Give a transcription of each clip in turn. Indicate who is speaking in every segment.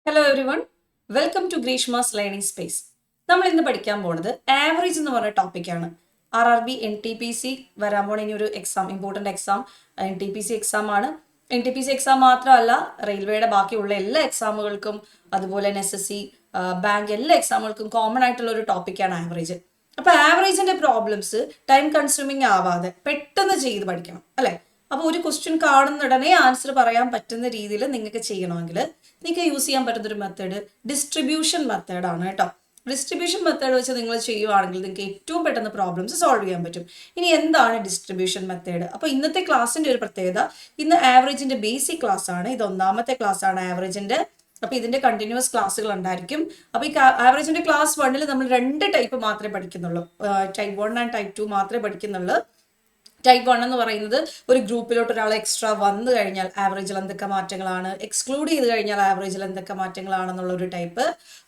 Speaker 1: Hello everyone, welcome to Greeshma's learning space. നമ്മൾ ഇന്ന് പഠിക്കാൻ പോകുന്നത് ആവറേജ് എന്ന് പറഞ്ഞ ടോപ്പിക്കാണ്. RRB NTPC വരാൻ പോണ ഇനി ഒരു exam, important exam NTPC exam ആണ്. NTPC എക്സാം മാത്രമല്ല, റെയിൽവേയുടെ ബാക്കിയുള്ള എല്ലാ എക്സാമുകൾക്കും അതുപോലെ തന്നെ SSC, ബാങ്ക് എല്ലാ എക്സാമുകൾക്കും കോമൺ ആയിട്ടുള്ള ഒരു ടോപ്പിക്കാണ് ആവറേജ്. അപ്പൊ ആവറേജിന്റെ പ്രോബ്ലംസ് ടൈം കൺസ്യൂമിങ് ആവാതെ പെട്ടെന്ന് ചെയ്ത് പഠിക്കണം അല്ലെ. അപ്പോൾ ഒരു ക്വസ്റ്റ്യൻ കാണുന്ന ഉടനെ ആൻസർ പറയാൻ പറ്റുന്ന രീതിയിൽ നിങ്ങൾക്ക് ചെയ്യണമെങ്കിൽ നിങ്ങൾക്ക് യൂസ് ചെയ്യാൻ പറ്റുന്ന ഒരു മെത്തേഡ് ഡിസ്ട്രിബ്യൂഷൻ മെത്തേഡാണ് കേട്ടോ. ഡിസ്ട്രിബ്യൂഷൻ മെത്തേഡ് വെച്ച് നിങ്ങൾ ചെയ്യുവാണെങ്കിൽ നിങ്ങൾക്ക് ഏറ്റവും പെട്ടെന്ന് പ്രോബ്ലംസ് സോൾവ് ചെയ്യാൻ പറ്റും. ഇനി എന്താണ് ഡിസ്ട്രിബ്യൂഷൻ മെത്തേഡ്? അപ്പോൾ ഇന്നത്തെ ക്ലാസ്സിന്റെ ഒരു പ്രത്യേകത, ഇന്ന് ആവറേജിന്റെ ബേസിക് ക്ലാസ് ആണ്. ഇത് ഒന്നാമത്തെ ക്ലാസ് ആണ് ആവറേജിന്റെ. അപ്പൊ ഇതിന്റെ കണ്ടിന്യൂസ് ക്ലാസ്സുകൾ ഉണ്ടായിരിക്കും. അപ്പൊ ഈ ആവറേജിന്റെ ക്ലാസ് 1 നമ്മൾ 2 ടൈപ്പ് മാത്രമേ പഠിക്കുന്നുള്ളൂ. ടൈപ്പ് 1 ആൻഡ് ടൈപ്പ് 2 മാത്രമേ പഠിക്കുന്നുള്ളൂ. ടൈപ്പ് 1 എന്ന് പറയുന്നത് ഒരു ഗ്രൂപ്പിലോട്ട് ഒരാൾ എക്സ്ട്രാ വന്നു കഴിഞ്ഞാൽ ആവറേജിൽ എന്തൊക്കെ മാറ്റങ്ങളാണ്, എക്സ്ക്ലൂഡ് ചെയ്ത് കഴിഞ്ഞാൽ ആവറേജിൽ എന്തൊക്കെ മാറ്റങ്ങളാണെന്നുള്ള ഒരു ടൈപ്പ്.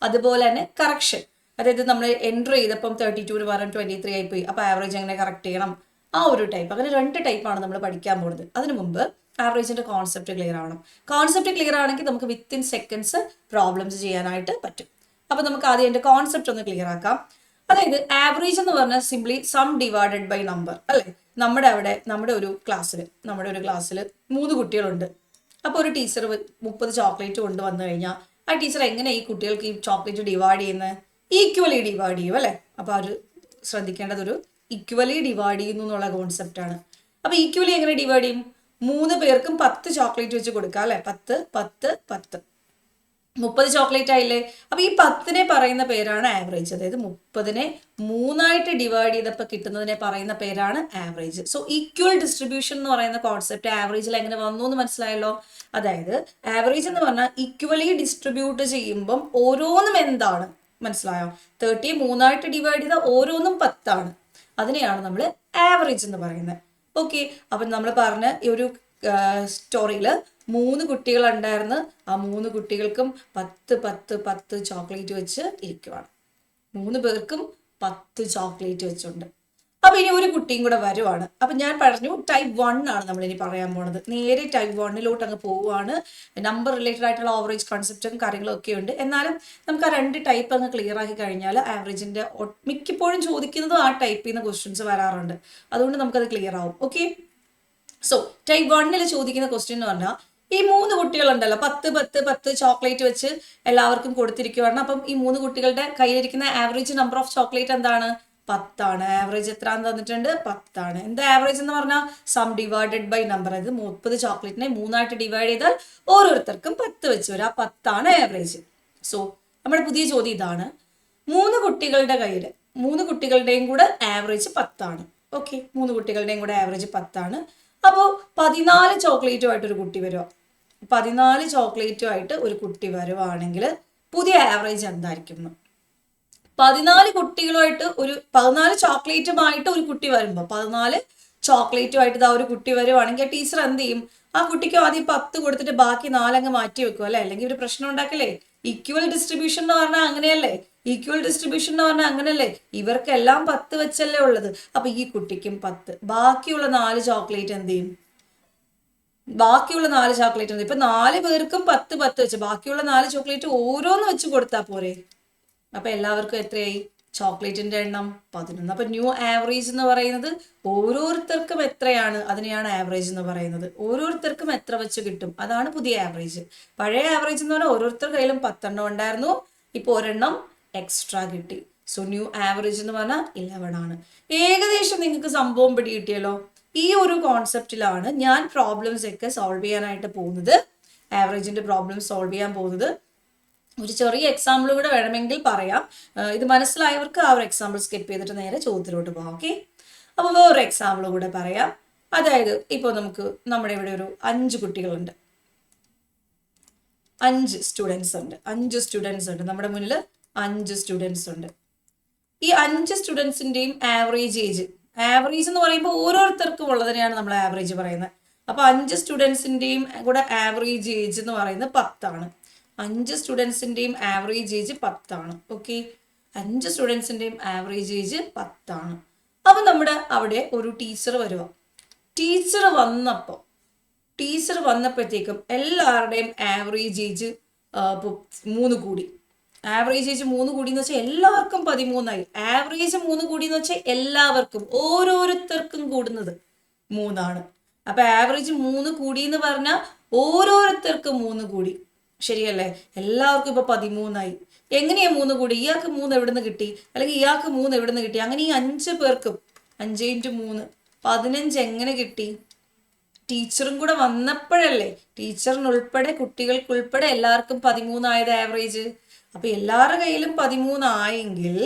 Speaker 1: അതുപോലെ തന്നെ കറക്ഷൻ, അതായത് നമ്മൾ എൻട്രി ചെയ്തപ്പം 32 പകരം 23 ആയിപ്പോയി, അപ്പൊ ആവറേജ് എങ്ങനെ കറക്റ്റ് ചെയ്യണം, ആ ഒരു ടൈപ്പ്. അങ്ങനെ 2 ടൈപ്പാണ് നമ്മൾ പഠിക്കാൻ പോകുന്നത്. അതിനു മുമ്പ് ആവറേജിന്റെ കോൺസെപ്റ്റ് ക്ലിയർ ആവണം. കോൺസെപ്റ്റ് ക്ലിയർ ആണെങ്കിൽ നമുക്ക് വിത്തിൻ സെക്കൻഡ്സ് പ്രോബ്ലംസ് ചെയ്യാനായിട്ട് പറ്റും. അപ്പൊ നമുക്ക് ആദ്യം അതിന്റെ കോൺസെപ്റ്റ് ഒന്ന് ക്ലിയർ ആക്കാം. അതായത് ആവറേജ് എന്ന് പറഞ്ഞാൽ simply sum divided by number അല്ലെ. നമ്മുടെ ഒരു ക്ലാസ്സിൽ 3 കുട്ടികളുണ്ട്. അപ്പോൾ ഒരു ടീച്ചർ 30 ചോക്ലേറ്റ് കൊണ്ടുവന്നു കഴിഞ്ഞാൽ ആ ടീച്ചർ എങ്ങനെ ഈ കുട്ടികൾക്ക് ഈ ചോക്ലേറ്റ് ഡിവൈഡ് ചെയ്യുന്നത്? ഈക്വലി ഡിവൈഡ് ചെയ്യും അല്ലെ. അപ്പൊ അവർ ശ്രദ്ധിക്കേണ്ടത് ഒരു ഈക്വലി ഡിവൈഡ് ചെയ്യുന്നു എന്നുള്ള കോൺസെപ്റ്റ് ആണ്. അപ്പൊ ഈക്വലി എങ്ങനെ ഡിവൈഡ് ചെയ്യും? 3 പേർക്കും 10 ചോക്ലേറ്റ് വെച്ച് കൊടുക്കാം അല്ലെ. 10 10 10 30 ചോക്ലേറ്റ് ആയില്ലേ. അപ്പൊ ഈ 10നെ പറയുന്ന പേരാണ് ആവറേജ്. അതായത് 30നെ 3ആയിട്ട് ഡിവൈഡ് ചെയ്തപ്പോൾ കിട്ടുന്നതിനെ പറയുന്ന പേരാണ് ആവറേജ്. സോ ഈക്വൽ ഡിസ്ട്രിബ്യൂഷൻ എന്ന് പറയുന്ന കോൺസെപ്റ്റ് ആവറേജിൽ എങ്ങനെ വന്നു എന്ന് മനസ്സിലായല്ലോ. അതായത് ആവറേജ് എന്ന് പറഞ്ഞാൽ ഈക്വലി ഡിസ്ട്രിബ്യൂട്ട് ചെയ്യുമ്പം ഓരോന്നും എന്താണ് മനസ്സിലായോ? 30 3ആയിട്ട് ഡിവൈഡ് ചെയ്ത ഓരോന്നും 10 ആണ്. അതിനെയാണ് നമ്മൾ ആവറേജ് എന്ന് പറയുന്നത്. ഓക്കെ, അപ്പൊ നമ്മൾ പറഞ്ഞ ഈ ഒരു സ്റ്റോറിയിൽ 3 കുട്ടികൾ ഉണ്ടായിരുന്നു. ആ 3 കുട്ടികൾക്കും 10 10 10 ചോക്ലേറ്റ് വെച്ച് ഇരിക്കുവാണ്. 3 പേർക്കും 10 ചോക്ലേറ്റ് വെച്ചുണ്ട്. അപ്പൊ ഇനി ഒരു കുട്ടിയും കൂടെ വരുവാണ്. അപ്പൊ ഞാൻ പറഞ്ഞു ടൈപ്പ് 1 ആണ് നമ്മൾ ഇനി പറയാൻ പോണത്. നേരെ ടൈപ്പ് 1 അങ്ങ് പോവുകയാണ്. നമ്പർ റിലേറ്റഡ് ആയിട്ടുള്ള ആവറേജ് കൺസെപ്റ്റും കാര്യങ്ങളും ഒക്കെ ഉണ്ട്. എന്നാലും നമുക്ക് ആ 2 ടൈപ്പ് അങ്ങ് ക്ലിയർ ആക്കി കഴിഞ്ഞാൽ ആവറേജിന്റെ മിക്കപ്പോഴും ചോദിക്കുന്നത് ആ ടൈപ്പിൽ നിന്ന് ക്വസ്റ്റ്യൻസ് വരാറുണ്ട്. അതുകൊണ്ട് നമുക്കത് ക്ലിയർ ആവും. ഓക്കെ, സോ ടൈപ്പ് 1 ചോദിക്കുന്ന ക്വസ്റ്റ്യൻ എന്ന് പറഞ്ഞാൽ ഈ 3 കുട്ടികളുണ്ടല്ലോ, 10 10 10 ചോക്ലേറ്റ് വെച്ച് എല്ലാവർക്കും കൊടുത്തിരിക്കുകയാണ്. അപ്പം ഈ 3 കുട്ടികളുടെ കയ്യിലിരിക്കുന്ന ആവറേജ് നമ്പർ ഓഫ് ചോക്ലേറ്റ് എന്താണ്? 10 ആണ്. ആവറേജ് എത്രയാന്ന് തന്നിട്ടുണ്ട്? 10 ആണ്. എന്താ ആവറേജ് എന്ന് പറഞ്ഞാൽ സം ഡിവൈഡഡ് ബൈ നമ്പർ. അതായത് 30 ചോക്ലേറ്റിനെ 3ആയിട്ട് ഡിവൈഡ് ചെയ്താൽ ഓരോരുത്തർക്കും 10 വെച്ച് വരും. ആ 10 ആണ് ആവറേജ്. സോ നമ്മുടെ പുതിയ ചോദ്യം ഇതാണ്. 3 കുട്ടികളുടെ കയ്യിൽ 3 കുട്ടികളുടെയും കൂടെ ആവറേജ് 10 ആണ്. ഓക്കെ, 3 കുട്ടികളുടെയും കൂടെ ആവറേജ് 10 ആണ്. അപ്പോൾ 14 ചോക്ലേറ്റുമായിട്ട് ഒരു കുട്ടി വരുമോ? 14 ചോക്ലേറ്റുമായിട്ട് ഒരു കുട്ടി വരുവാണെങ്കിൽ പുതിയ ആവറേജ് എന്തായിരിക്കും? 14 കുട്ടികളുമായിട്ട് 14 ചോക്ലേറ്റുമായിട്ട് ഒരു കുട്ടി വരുമ്പോൾ 14 ചോക്ലേറ്റുമായിട്ട് ഇതാ ഒരു കുട്ടി വരുവാണെങ്കിൽ ടീച്ചർ എന്ത് ചെയ്യും? ആ കുട്ടിക്ക് ആദ്യം 10 കൊടുത്തിട്ട് ബാക്കി 4 അങ്ങ് മാറ്റി വെക്കും അല്ലെ. അല്ലെങ്കിൽ ഒരു പ്രശ്നം ഉണ്ടാക്കല്ലേ. ഈക്വൽ ഡിസ്ട്രിബ്യൂഷൻ എന്ന് പറഞ്ഞാൽ അങ്ങനെയല്ലേ. ഈക്വൽ ഡിസ്ട്രിബ്യൂഷൻ എന്ന് പറഞ്ഞാൽ അങ്ങനെയല്ലേ. ഇവർക്കെല്ലാം 10 വെച്ചല്ലേ ഉള്ളത്. അപ്പൊ ഈ കുട്ടിക്കും 10, ബാക്കിയുള്ള 4 ചോക്ലേറ്റ് എന്ത് ചെയ്യും? ബാക്കിയുള്ള 4 ചോക്ലേറ്റ് എന്ത്? ഇപ്പൊ 4 പേർക്കും 10 10 വെച്ച് ബാക്കിയുള്ള 4 ചോക്ലേറ്റ് ഓരോന്ന് വെച്ച് കൊടുത്താൽ പോരെ. അപ്പൊ എല്ലാവർക്കും എത്രയായി? ചോക്ലേറ്റിന്റെ എണ്ണം 11. അപ്പൊ ന്യൂ ആവറേജ് എന്ന് പറയുന്നത് ഓരോരുത്തർക്കും എത്രയാണ്, അതിനെയാണ് ആവറേജ് എന്ന് പറയുന്നത്. ഓരോരുത്തർക്കും എത്ര വെച്ച് കിട്ടും, അതാണ് പുതിയ ആവറേജ്. പഴയ ആവറേജ് എന്ന് പറഞ്ഞാൽ ഓരോരുത്തർ കയ്യിലും 10 എണ്ണം ഉണ്ടായിരുന്നു. ഇപ്പൊ ഒരെണ്ണം എക്സ്ട്രാ കിട്ടി. സോ ന്യൂ ആവറേജ് എന്ന് പറഞ്ഞാൽ 11 ആണ്. ഏകദേശം നിങ്ങൾക്ക് സംഭവം പിടി കിട്ടിയല്ലോ. ഈ ഒരു കോൺസെപ്റ്റിലാണ് ഞാൻ പ്രോബ്ലംസ് ഒക്കെ സോൾവ് ചെയ്യാനായിട്ട് പോകുന്നത്. ആവറേജിന്റെ പ്രോബ്ലം സോൾവ് ചെയ്യാൻ പോകുന്നത്. ഒരു ചെറിയ എക്സാമ്പിൾ കൂടെ വേണമെങ്കിൽ പറയാം. ഇത് മനസ്സിലായവർക്ക് ആ ഒരു എക്സാമ്പിൾ സ്കിപ്പ് ചെയ്തിട്ട് നേരെ ചോദ്യത്തിലോട്ട് പോകാം. ഓക്കെ, അപ്പോൾ വേറൊരു എക്സാമ്പിൾ കൂടെ പറയാം. അതായത് ഇപ്പോൾ നമ്മുടെ ഇവിടെ ഒരു 5 കുട്ടികളുണ്ട്, 5 സ്റ്റുഡൻസ് ഉണ്ട്. നമ്മുടെ മുന്നിൽ 5 സ്റ്റുഡൻസ് ഉണ്ട്. ഈ 5 സ്റ്റുഡൻസിന്റെയും ആവറേജ് എന്ന് പറയുമ്പോൾ ഓരോരുത്തർക്കും ഉള്ളതിനെയാണ് നമ്മൾ ആവറേജ് പറയുന്നത്. അപ്പൊ 5 സ്റ്റുഡൻസിന്റെയും കൂടെ ആവറേജ് ഏജ് എന്ന് പറയുന്നത് 10 ആണ്. 5 സ്റ്റുഡൻസിന്റെയും ആവറേജ് ഏജ് 10 ആണ്. ഓക്കെ, 5 സ്റ്റുഡൻസിന്റെയും ആവറേജ് ഏജ് 10 ആണ്. അപ്പൊ നമ്മുടെ അവിടെ ഒരു ടീച്ചർ വരുക. ടീച്ചർ വന്നപ്പോഴത്തേക്കും എല്ലാവരുടെയും ആവറേജ് ഏജ് ഇപ്പൊ 3 കൂടി. ആവറേജ് ഏജ് 3 കൂടി എന്ന് വെച്ചാൽ എല്ലാവർക്കും 13ആയി. ആവറേജ് 3 കൂടി എന്ന് വെച്ചാൽ എല്ലാവർക്കും ഓരോരുത്തർക്കും കൂടുന്നത് 3 അപ്പൊ ആവറേജ് 3 കൂടി എന്ന് പറഞ്ഞാൽ ഓരോരുത്തർക്കും 3 കൂടി. ശരിയല്ലേ? എല്ലാവർക്കും ഇപ്പൊ 13ആയി. എങ്ങനെയാ 3 കൂടി? ഇയാൾക്ക് 3 എവിടെ നിന്ന് കിട്ടി, അല്ലെങ്കിൽ ഇയാൾക്ക് 3 എവിടെ നിന്ന് കിട്ടി? അങ്ങനെ ഈ 5 പേർക്കും 5 × 3 15 എങ്ങനെ കിട്ടി? ടീച്ചറും കൂടെ വന്നപ്പോഴല്ലേ, ടീച്ചറിനുൾപ്പെടെ കുട്ടികൾക്കുൾപ്പെടെ എല്ലാവർക്കും 13 ആയത് ആവറേജ്. അപ്പൊ എല്ലാവരുടെ കയ്യിലും 13 ആയെങ്കിൽ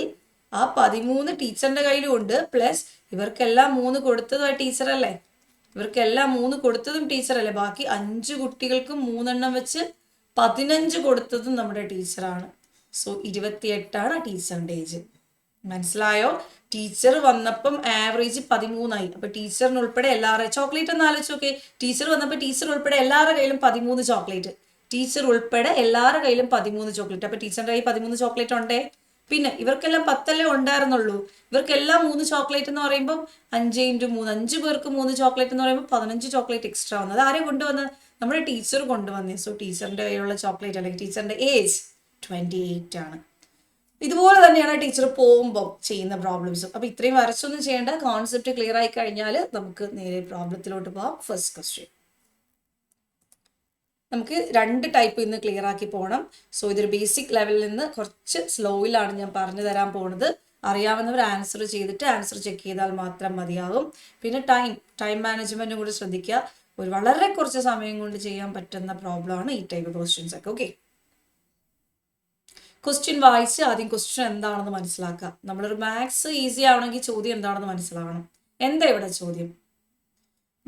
Speaker 1: ആ 13 ടീച്ചറിന്റെ കയ്യിലും ഉണ്ട്, പ്ലസ് ഇവർക്കെല്ലാം 3 കൊടുത്തതും ആ ടീച്ചറല്ലേ, ഇവർക്കെല്ലാം 3 കൊടുത്തതും ടീച്ചറല്ലേ. ബാക്കി 5 കുട്ടികൾക്കും 3 വെച്ച് 15 കൊടുത്തതും നമ്മുടെ ടീച്ചറാണ്. സോ 28 ടീച്ചറിന്റെ ഏജ്. മനസ്സിലായോ? ടീച്ചർ വന്നപ്പം ആവറേജ് 13ആയി. അപ്പൊ ടീച്ചറിന് ഉൾപ്പെടെ എല്ലാവരും ചോക്ലേറ്റ് ഒന്ന് ആലോചിച്ച് നോക്കേ. ടീച്ചർ വന്നപ്പോൾ ടീച്ചർ ഉൾപ്പെടെ എല്ലാവരുടെ കയ്യിലും 13 ചോക്ലേറ്റ്. ടീച്ചർ ഉൾപ്പെടെ എല്ലാവരുടെ കയ്യിലും 13 ചോക്ലേറ്റ്. അപ്പൊ ടീച്ചറിന്റെ കയ്യിൽ 13 ചോക്ലേറ്റ് ഉണ്ടേ. പിന്നെ ഇവർക്കെല്ലാം 10 ഉണ്ടായിരുന്നുള്ളൂ. ഇവർക്കെല്ലാം 3 ചോക്ലേറ്റ് എന്ന് പറയുമ്പോൾ 5 × 3 5 പേർക്ക് 3 ചോക്ലേറ്റ് എന്ന് പറയുമ്പോൾ 15 ചോക്ലേറ്റ് എക്സ്ട്രാ വന്നത്. അത് ആരെ കൊണ്ടുവന്ന്? നമ്മുടെ ടീച്ചർ കൊണ്ടുവന്നേ. സോ ടീച്ചറിന്റെ കയ്യിലുള്ള ചോക്ലേറ്റ് അല്ലെങ്കിൽ ടീച്ചറിന്റെ ഏജ് 28 ഇതുപോലെ തന്നെയാണ് ടീച്ചർ പോകുമ്പോൾ ചെയ്യുന്ന പ്രോബ്ലംസും. അപ്പൊ ഇത്രയും വരച്ചൊന്നും ചെയ്യേണ്ട, കോൺസെപ്റ്റ് ക്ലിയർ ആയി കഴിഞ്ഞാൽ നമുക്ക് നേരെ പ്രോബ്ലത്തിലോട്ട് പോവാം. ഫസ്റ്റ് ക്വസ്റ്റ്യൻ നമുക്ക് 2 ടൈപ്പ് ഇന്ന് ക്ലിയർ ആക്കി പോകണം. സോ ഇതൊരു ബേസിക് ലെവലിൽ നിന്ന് കുറച്ച് സ്ലോയിലാണ് ഞാൻ പറഞ്ഞു തരാൻ പോകുന്നത്. അറിയാവുന്നവർ ആൻസർ ചെയ്തിട്ട് ആൻസർ ചെക്ക് ചെയ്താൽ മാത്രം മതിയാകും. പിന്നെ ടൈം മാനേജ്മെന്റും കൂടി ശ്രദ്ധിക്കുക. ഒരു വളരെ കുറച്ച് സമയം കൊണ്ട് ചെയ്യാൻ പറ്റുന്ന പ്രോബ്ലം ആണ് ഈ ടൈപ്പ് ക്വസ്റ്റ്യൻസ് ഒക്കെ. ഓക്കെ, ക്വസ്റ്റ്യൻ വായിച്ച് ആദ്യം ക്വസ്റ്റ്യൻ എന്താണെന്ന് മനസ്സിലാക്കുക. നമ്മളൊരു മാത്സ് ഈസി ആവണമെങ്കിൽ ചോദ്യം എന്താണെന്ന് മനസ്സിലാവണം. എന്താ ഇവിടെ ചോദ്യം?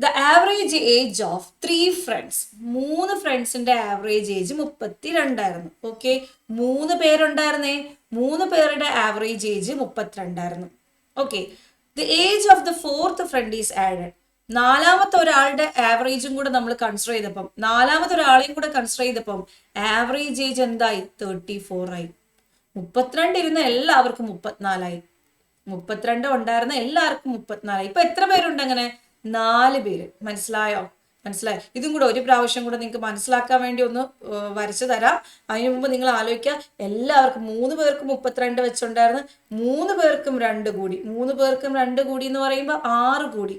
Speaker 1: The average age of 3 friends. 3 ഫ്രണ്ട്സിന്റെ ആവറേജ് ഏജ് 32 ഓക്കെ, 3 പേരുണ്ടായിരുന്നേ. 3 പേരുടെ average age 32 okay. The age of the 4th friend is added. 4ാമത്തെ ഒരാളുടെ ആവറേജും കൂടെ നമ്മൾ കൺസിഡർ ചെയ്തപ്പം, 4ാമത്തെ ഒരാളെയും കൂടെ കൺസിഡർ ചെയ്തപ്പം ആവറേജ് ഏജ് എന്തായി? 34 ആയി. 32 ഇരുന്ന എല്ലാവർക്കും 34 32 ഉണ്ടായിരുന്ന എല്ലാവർക്കും 34 ഇപ്പൊ എത്ര പേരുണ്ട്? അങ്ങനെ 4 പേര്. മനസ്സിലായോ? ഇതും കൂടെ ഒരു പ്രാവശ്യം കൂടെ നിങ്ങൾക്ക് മനസ്സിലാക്കാൻ വേണ്ടി ഒന്ന് വരച്ചു തരാം. അതിനു മുമ്പ് നിങ്ങൾ ആലോചിക്കുക, എല്ലാവർക്കും 3 പേർക്കും 32 വെച്ചുണ്ടായിരുന്നു. 3 പേർക്കും 2 കൂടി. 3 പേർക്കും 2 കൂടി എന്ന് പറയുമ്പോൾ 6 കൂടി.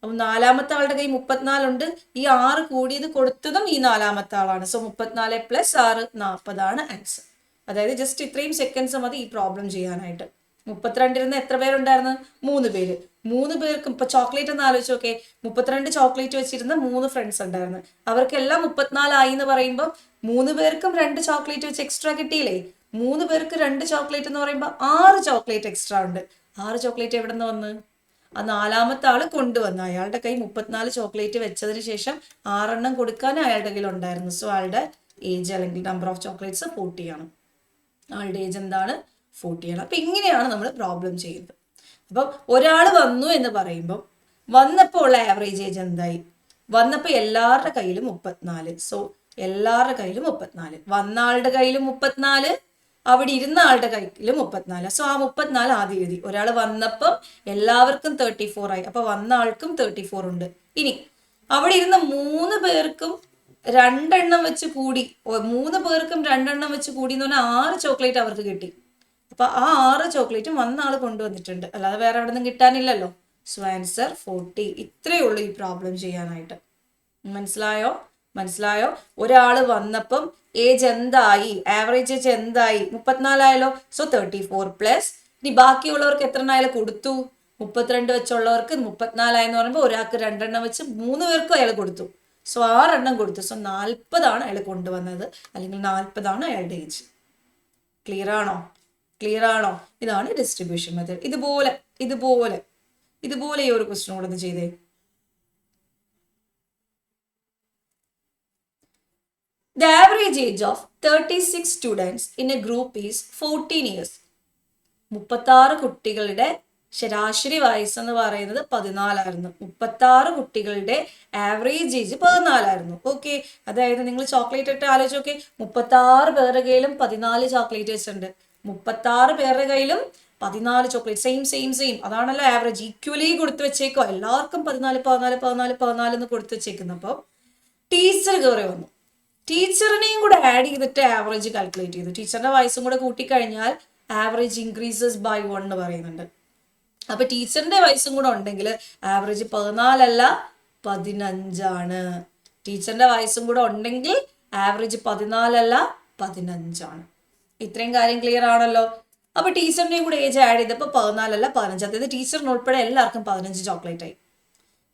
Speaker 1: അപ്പം 4ാമത്തെ ആളുടെ കൈ 34 ഉണ്ട്. ഈ 6 കൂടിയത് കൊടുത്തതും ഈ 4ാമത്തെ ആളാണ്. So 34 + 6 40 answer. അതായത് ജസ്റ്റ് ഇത്രയും സെക്കൻഡ്സ് മതി ഈ പ്രോബ്ലം ചെയ്യാനായിട്ട്. 32 ഇരുന്ന് എത്ര പേരുണ്ടായിരുന്നു? 3 പേര്. 3 പേർക്കും ഇപ്പൊ ചോക്ലേറ്റ് ഒന്ന് ആലോചിച്ച് നോക്കേ. 32 ചോക്ലേറ്റ് വെച്ചിരുന്ന 3 ഫ്രണ്ട്സ് ഉണ്ടായിരുന്നു. അവർക്കെല്ലാം 34 ആയി എന്ന് പറയുമ്പോൾ 3 പേർക്കും 2 ചോക്ലേറ്റ് വെച്ച് എക്സ്ട്രാ കിട്ടിയില്ലേ? 3 പേർക്ക് 2 ചോക്ലേറ്റ് എന്ന് പറയുമ്പോൾ 6 ചോക്ലേറ്റ് എക്സ്ട്രാ ഉണ്ട്. 6 ചോക്ലേറ്റ് എവിടെ നിന്ന് വന്ന്? ആ 4ാമത്തെ ആള് കൊണ്ടുവന്നു. അയാളുടെ കൈ 34 ചോക്ലേറ്റ് വെച്ചതിന് ശേഷം 6 കൊടുക്കാൻ അയാളുടെ കയ്യിൽ ഉണ്ടായിരുന്നു. സോ ആളുടെ ഏജ് അല്ലെങ്കിൽ നമ്പർ ഓഫ് ചോക്ലേറ്റ്സ് 40 ആണ്. ആളുടെ ഏജ് എന്താണ്? 40 ആണ്. അപ്പൊ ഇങ്ങനെയാണ് നമ്മൾ പ്രോബ്ലം ചെയ്യുന്നത്. അപ്പം ഒരാൾ വന്നു എന്ന് പറയുമ്പോൾ വന്നപ്പോൾ ഉള്ള ആവറേജ് ഏജ് എന്തായി? വന്നപ്പോൾ എല്ലാവരുടെ കയ്യിലും 34. സോ എല്ലാവരുടെ കയ്യിലും 34. വന്ന ആളുടെ കയ്യിലും 34, അവിടെ ഇരുന്ന ആളുടെ കയ്യിലും 34. സോ ആ 34 ആദ്യം എഴുതി. ഒരാൾ വന്നപ്പം എല്ലാവർക്കും 34 ആയി. അപ്പൊ വന്ന ആൾക്കും 34 ഉണ്ട്. ഇനി അവിടെ ഇരുന്ന 3 പേർക്കും 2 വെച്ച് കൂടി. 3 പേർക്കും 2 വെച്ച് കൂടി എന്ന് പറഞ്ഞാൽ 6 ചോക്ലേറ്റ് അവർക്ക് കിട്ടി. അപ്പൊ ആ 6 ചോക്ലേറ്റും വന്ന ആൾ കൊണ്ടുവന്നിട്ടുണ്ട്, അല്ലാതെ വേറെ എവിടെ നിന്നും കിട്ടാനില്ലല്ലോ. So answer 40. ഇത്രയേ ഉള്ളൂ ഈ പ്രോബ്ലം ചെയ്യാനായിട്ട്. മനസ്സിലായോ? ഒരാൾ വന്നപ്പം ഏജ് എന്തായി? ആവറേജ് ഏജ് എന്തായി? 34 ആയല്ലോ. സോ 34 + ഇനി ബാക്കിയുള്ളവർക്ക് എത്ര ആയാലും കൊടുത്തു? 32 വെച്ചുള്ളവർക്ക് 34 ആയെന്ന് പറയുമ്പോൾ ഒരാൾക്ക് 2 വെച്ച് 3 പേർക്കും അയാൾ കൊടുത്തു. സോ 6 കൊടുത്തു. സോ 40 അയാൾ കൊണ്ടുവന്നത്, അല്ലെങ്കിൽ 40 അയാളുടെ ഏജ്. ക്ലിയർ ആണോ? ഇതാണ് ഡിസ്ട്രിബ്യൂഷൻ മെത്തേഡ്. ഇതുപോലെ ഈ ഒരു ക്വസ്റ്റ്യൻ കൂടെ ഒന്ന് ചെയ്തേ. The average age of 36 students in a group is 14 years. 36 കുട്ടികളുടെ ശരാശരി വയസ്സെന്ന് പറയുന്നത് 14 36 കുട്ടികളുടെ ആവറേജ് ഏജ് 14 ഓക്കെ. അതായത് നിങ്ങൾ ചോക്ലേറ്റ് ഇട്ട് ആലോചിച്ച് നോക്കെ. 36 പേരുടെ കയ്യിലും 14 ചോക്ലേറ്റ് വെച്ചിട്ടുണ്ട്. 36 പേരുടെ കയ്യിലും 14 ചോക്ലേറ്റ്. സെയിം. അതാണല്ലോ ആവറേജ്. ഈക്വലി കൊടുത്തു വെച്ചേക്കോ. എല്ലാവർക്കും 14 എന്ന് കൊടുത്തു വെച്ചേക്കുന്നപ്പോൾ ടീച്ചർ കയറി വന്നു. ടീച്ചറിനെയും കൂടെ ആഡ് ചെയ്തിട്ട് ആവറേജ് കാൽക്കുലേറ്റ് ചെയ്തു. ടീച്ചറിന്റെ വയസ്സും കൂടെ കൂട്ടിക്കഴിഞ്ഞാൽ ആവറേജ് ഇൻക്രീസസ് ബൈ 1 എന്ന് പറയുന്നുണ്ട്. അപ്പൊ ടീച്ചറിന്റെ വയസ്സും കൂടെ ഉണ്ടെങ്കിൽ ആവറേജ് 14 15. ടീച്ചറിന്റെ വയസ്സും കൂടെ ഉണ്ടെങ്കിൽ ആവറേജ് 14 15. ഇത്രയും കാര്യം ക്ലിയർ ആണല്ലോ. അപ്പൊ ടീച്ചറിന്റെയും കൂടെ ഏജ് ആഡ് ചെയ്തപ്പോൾ 14 15. അതായത് ടീച്ചറിന് ഉൾപ്പെടെ എല്ലാവർക്കും 15 ചോക്ലേറ്റ് ആയി.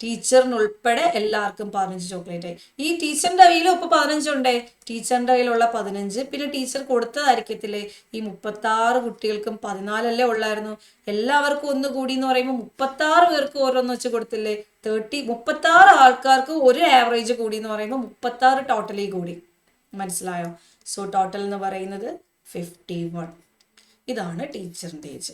Speaker 1: ടീച്ചറിനുൾപ്പെടെ എല്ലാവർക്കും 15 ചോക്ലേറ്റ് ആയി. ഈ ടീച്ചറിന്റെ കയ്യിലും ഇപ്പൊ 15 ഉണ്ടേ. ടീച്ചറിന്റെ കയ്യിലുള്ള 15 പിന്നെ ടീച്ചർ കൊടുത്തതായിരിക്കത്തില്ലേ ഈ 36 കുട്ടികൾക്കും 14 ഉള്ളായിരുന്നു. എല്ലാവർക്കും ഒന്ന് കൂടി എന്ന് പറയുമ്പോൾ 36 പേർക്ക് ഓരോന്ന് വെച്ച് കൊടുത്തില്ലേ. 36 ആൾക്കാർക്ക് ഒരു ആവറേജ് കൂടി എന്ന് പറയുമ്പോൾ 36 ടോട്ടലി കൂടി. മനസ്സിലായോ? സോ ടോട്ടൽ എന്ന് പറയുന്നത് 51. ഇതാണ് ടീച്ചറിന്റെ ഏജ്.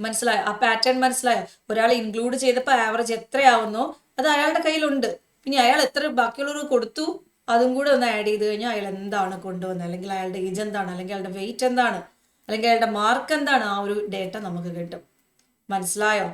Speaker 1: മനസ്സിലായോ? ആ പാറ്റേൺ മനസ്സിലായോ? ഒരാൾ ഇൻക്ലൂഡ് ചെയ്തപ്പോൾ ആവറേജ് എത്രയാവുന്നോ അത് അയാളുടെ കയ്യിലുണ്ട്. ഇനി അയാൾ എത്ര ബാക്കിയുള്ളവർ കൊടുത്തു അതും കൂടെ ഒന്ന് ആഡ് ചെയ്ത് കഴിഞ്ഞാൽ അയാൾ എന്താണ് കൊണ്ടുവന്നത്, അല്ലെങ്കിൽ അയാളുടെ ഏജ് എന്താണ്, അല്ലെങ്കിൽ അയാളുടെ വെയിറ്റ് എന്താണ്, അല്ലെങ്കിൽ അയാളുടെ മാർക്ക് എന്താണ്, ആ ഒരു ഡേറ്റ നമുക്ക് കിട്ടും. മനസ്സിലായോ?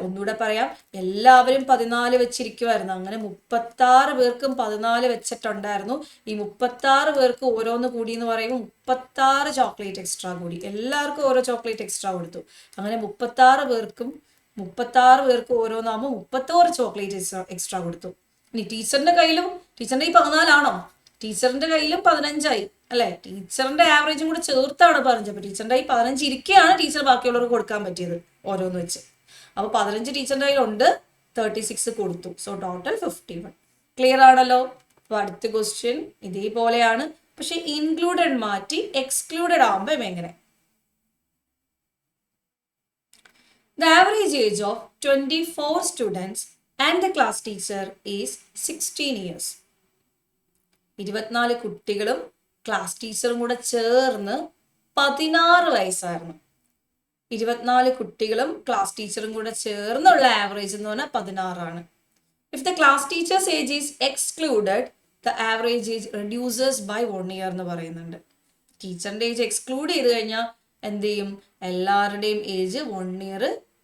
Speaker 1: ഒന്നുകൂടെ പറയാം. എല്ലാവരും 14 വെച്ചിരിക്കുമായിരുന്നു. അങ്ങനെ 36 പേർക്കും 14 വെച്ചിട്ടുണ്ടായിരുന്നു. ഈ 36 പേർക്ക് ഓരോന്ന് കൂടി എന്ന് പറയുമ്പോൾ 36 ചോക്ലേറ്റ് എക്സ്ട്രാ കൂടി. എല്ലാവർക്കും ഓരോ ചോക്ലേറ്റ് എക്സ്ട്രാ കൊടുത്തു. അങ്ങനെ 36 പേർക്ക് ഓരോന്നാകുമ്പോൾ 36 ചോക്ലേറ്റ് എക്സ്ട്രാ കൊടുത്തു. ഇനി ടീച്ചറിന്റെ കയ്യിലും, ടീച്ചറിന്റെ ഈ 14 ആണോ? ടീച്ചറിന്റെ കയ്യിലും 15 അല്ലെ? ടീച്ചറിന്റെ ആവറേജും കൂടെ ചേർത്താണ് 15. അപ്പൊ ടീച്ചറിന്റെ ഈ 15 ഇരിക്കുകയാണ് ടീച്ചർ ബാക്കിയുള്ളവർക്ക് കൊടുക്കാൻ പറ്റിയത് ഓരോന്ന് വെച്ച്. അപ്പൊ 15 ടീച്ചറിന്റെ കയ്യിലുണ്ട്, 36 കൊടുത്തു. So total 51. ക്ലിയർ ആണല്ലോ? അപ്പൊ അടുത്ത ക്വസ്റ്റ്യൻ ഇതേപോലെയാണ്, പക്ഷെ ഇൻക്ലൂഡഡ് മാറ്റി എക്സ്ക്ലൂഡഡ് ആവുമ്പോ എങ്ങനെ? The average age of 24 students and the class teacher is 16 years. 24 കുട്ടികളും ക്ലാസ് ടീച്ചറും കൂടെ ചേർന്ന് 16 വയസ്സായിരുന്നു. 24 കുട്ടികളും ക്ലാസ് ടീച്ചറും കൂടെ ചേർന്നുള്ള ആവറേജ് എന്ന് പറഞ്ഞാൽ 16. If the class teachers age is excluded the average age reduces by 1 year എന്ന് പറയുന്നുണ്ട്. ടീച്ചറിന്റെ ഏജ് എക്സ്ക്ലൂഡ് ചെയ്ത് കഴിഞ്ഞാൽ എന്ത് ചെയ്യും? എല്ലാവരുടെയും ഏജ് 1 ഇയർ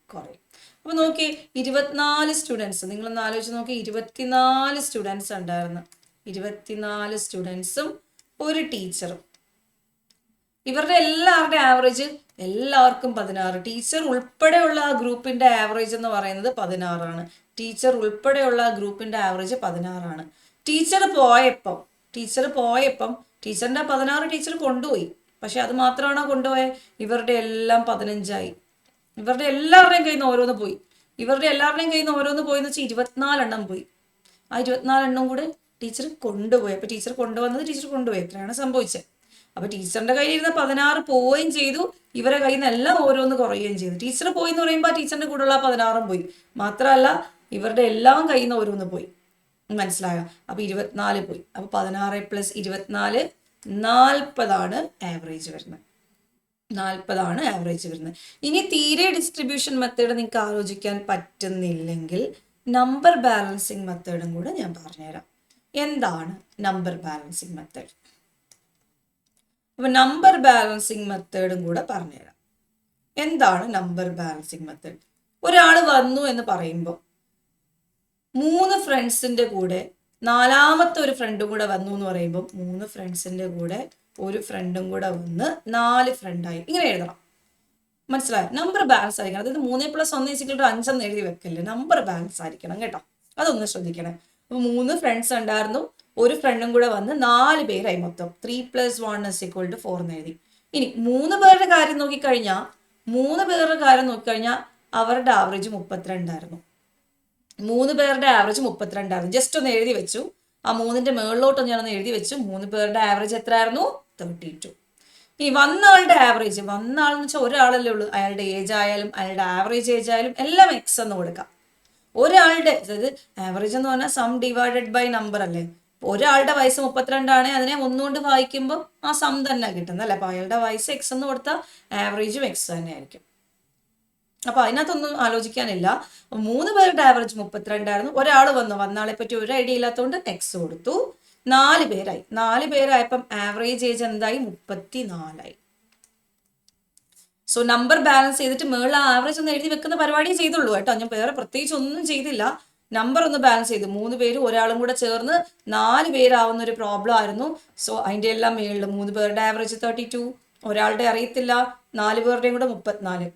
Speaker 1: കുറയും. അപ്പൊ നോക്കി 24 സ്റ്റുഡൻസ്, നിങ്ങളൊന്ന് ആലോചിച്ച് നോക്കി. 24 സ്റ്റുഡൻസ് ഉണ്ടായിരുന്നു. 24 സ്റ്റുഡൻസും ഒരു ടീച്ചറും. ഇവരുടെ എല്ലാവരുടെ ആവറേജ് എല്ലാവർക്കും 16. ടീച്ചർ ഉൾപ്പെടെയുള്ള ആ ഗ്രൂപ്പിന്റെ ആവറേജ് എന്ന് പറയുന്നത് 16. ടീച്ചർ ഉൾപ്പെടെയുള്ള ആ ഗ്രൂപ്പിന്റെ ആവറേജ് 16. ടീച്ചർ പോയപ്പം ടീച്ചറിന്റെ 16 ടീച്ചർ കൊണ്ടുപോയി. പക്ഷെ അത് മാത്രമാണോ കൊണ്ടുപോയത്? ഇവരുടെ എല്ലാം 15. ഇവരുടെ എല്ലാവരുടെയും കയ്യിൽ നിന്ന് ഓരോന്ന് പോയി. ഇവരുടെ എല്ലാവരുടെയും കയ്യിൽ നിന്ന് ഓരോന്ന് പോയി എന്ന് വെച്ചാൽ 24 എണ്ണം പോയി. ആ 24 എണ്ണം കൂടെ ടീച്ചർ കൊണ്ടുപോയി. അപ്പൊ ടീച്ചർ കൊണ്ടുവന്നത് ടീച്ചർ കൊണ്ടുപോയി. എത്രയാണ് സംഭവിച്ചത്? അപ്പൊ ടീച്ചറിന്റെ കയ്യിൽ ഇരുന്ന 16 പോവുകയും ചെയ്തു, ഇവരെ കയ്യിൽ നിന്ന് എല്ലാം ഓരോന്ന് കുറയുകയും ചെയ്തു. ടീച്ചർ പോയി എന്ന് പറയുമ്പോൾ ടീച്ചറിന്റെ കൂടെയുള്ള 16 പോയി. മാത്രമല്ല ഇവരുടെ എല്ലാം കയ്യിൽ നിന്ന് ഓരോന്ന് പോയി. മനസ്സിലായോ? അപ്പൊ 24 പോയി. അപ്പൊ 16 + 24 40 ആവറേജ് വരുന്നത്. 40 ആവറേജ് വരുന്നത്. ഇനി തീരെ ഡിസ്ട്രിബ്യൂഷൻ മെത്തേഡ് നിങ്ങൾക്ക് ആലോചിക്കാൻ പറ്റുന്നില്ലെങ്കിൽ നമ്പർ ബാലൻസിങ് മെത്തേഡും കൂടെ ഞാൻ പറഞ്ഞുതരാം. എന്താണ് നമ്പർ ബാലൻസിങ് മെത്തേഡ്? അപ്പൊ നമ്പർ ബാലൻസിങ് മെത്തേഡും കൂടെ പറഞ്ഞുതരാം. എന്താണ് നമ്പർ ബാലൻസിങ് മെത്തേഡ്? ഒരാൾ വന്നു എന്ന് പറയുമ്പോൾ 3 ഫ്രണ്ട്സിന്റെ കൂടെ 4ാമത്തെ ഒരു ഫ്രണ്ടും കൂടെ വന്നു എന്ന് പറയുമ്പോൾ 3 ഫ്രണ്ട്സിന്റെ കൂടെ ഒരു ഫ്രണ്ടും കൂടെ വന്ന് 4 ഫ്രണ്ടായി. ഇങ്ങനെ എഴുതണം. മനസ്സിലായോ? നമ്പർ ബാലൻസ് ആയിരിക്കണം. അതായത് 3 + 1 = 5 എന്ന് എഴുതി വെക്കല്ലേ. നമ്പർ ബാലൻസ് ആയിരിക്കണം കേട്ടോ. അതൊന്ന് ശ്രദ്ധിക്കണേ. അപ്പൊ 3 ഫ്രണ്ട്സ് ഉണ്ടായിരുന്നു, ഒരു ഫ്രണ്ടും കൂടെ വന്ന് 4 പേരായി മൊത്തം. 3 + 1 = 4 എന്ന് എഴുതി. ഇനി 3 പേരുടെ കാര്യം നോക്കിക്കഴിഞ്ഞാൽ അവരുടെ ആവറേജ് 32 ആയിരുന്നു. 3 പേരുടെ ആവറേജ് 32 ആയിരുന്നു. ജസ്റ്റ് ഒന്ന് എഴുതി വെച്ചു. ആ 3ന്റെ മുകളിലോട്ട് ഞാനൊന്ന് എഴുതി വെച്ചു. 3 പേരുടെ ആവറേജ് എത്രയായിരുന്നു? 32. ഇനി വന്ന ആളുടെ ആവറേജ്, വന്ന ആളെന്ന് വെച്ചാൽ ഒരാളല്ലേ ഉള്ളൂ. അയാളുടെ ഏജ് ആയാലും അയാളുടെ ആവറേജ് ഏജ് ആയാലും എല്ലാം എക്സ് എന്ന് കൊടുക്കാം. ഒരാളുടെ, അതായത് ആവറേജ് എന്ന് പറഞ്ഞാൽ സം ഡിവൈഡഡ് ബൈ നമ്പർ അല്ലേ. ഒരാളുടെ വയസ്സ് 32 ആണെങ്കിൽ അതിനെ 1 കൊണ്ട് ഭാഗിക്കുമ്പോൾ ആ സം തന്നെ കിട്ടുന്നത് അല്ലേ. അപ്പൊ അയാളുടെ വയസ്സ് എക്സ് എന്ന് കൊടുത്താൽ ആവറേജും എക്സ് തന്നെ ആയിരിക്കും. അപ്പൊ അതിനകത്തൊന്നും ആലോചിക്കാനില്ല. 3 പേരുടെ ആവറേജ് 32 ആയിരുന്നു. ഒരാൾ വന്ന ആളെ പറ്റി ഒരു ഐഡിയ ഇല്ലാത്തതുകൊണ്ട് എക്സ് കൊടുത്തു. 4 പേരായി. 4 പേരായപ്പം ആവറേജ് ഏജ് എന്തായി? 34. സോ നമ്പർ ബാലൻസ് ചെയ്തിട്ട് മേളിൽ ആവറേജ് ഒന്ന് എഴുതി വെക്കുന്ന പരിപാടിയെ ചെയ്തുള്ളൂ കേട്ടോ. ഞാൻ വേറെ പ്രത്യേകിച്ച് ഒന്നും ചെയ്തില്ല. നമ്പർ ഒന്ന് ബാലൻസ് ചെയ്തു. 3 പേര് ഒരാളും കൂടെ ചേർന്ന് 4 പേരാവുന്ന ഒരു പ്രോബ്ലം ആയിരുന്നു. സോ അതിൻ്റെ എല്ലാം മേളിൽ 3 പേരുടെ ആവറേജ് 32, ഒരാളുടെ അറിയത്തില്ല, 4 പേരുടെയും കൂടെ 34.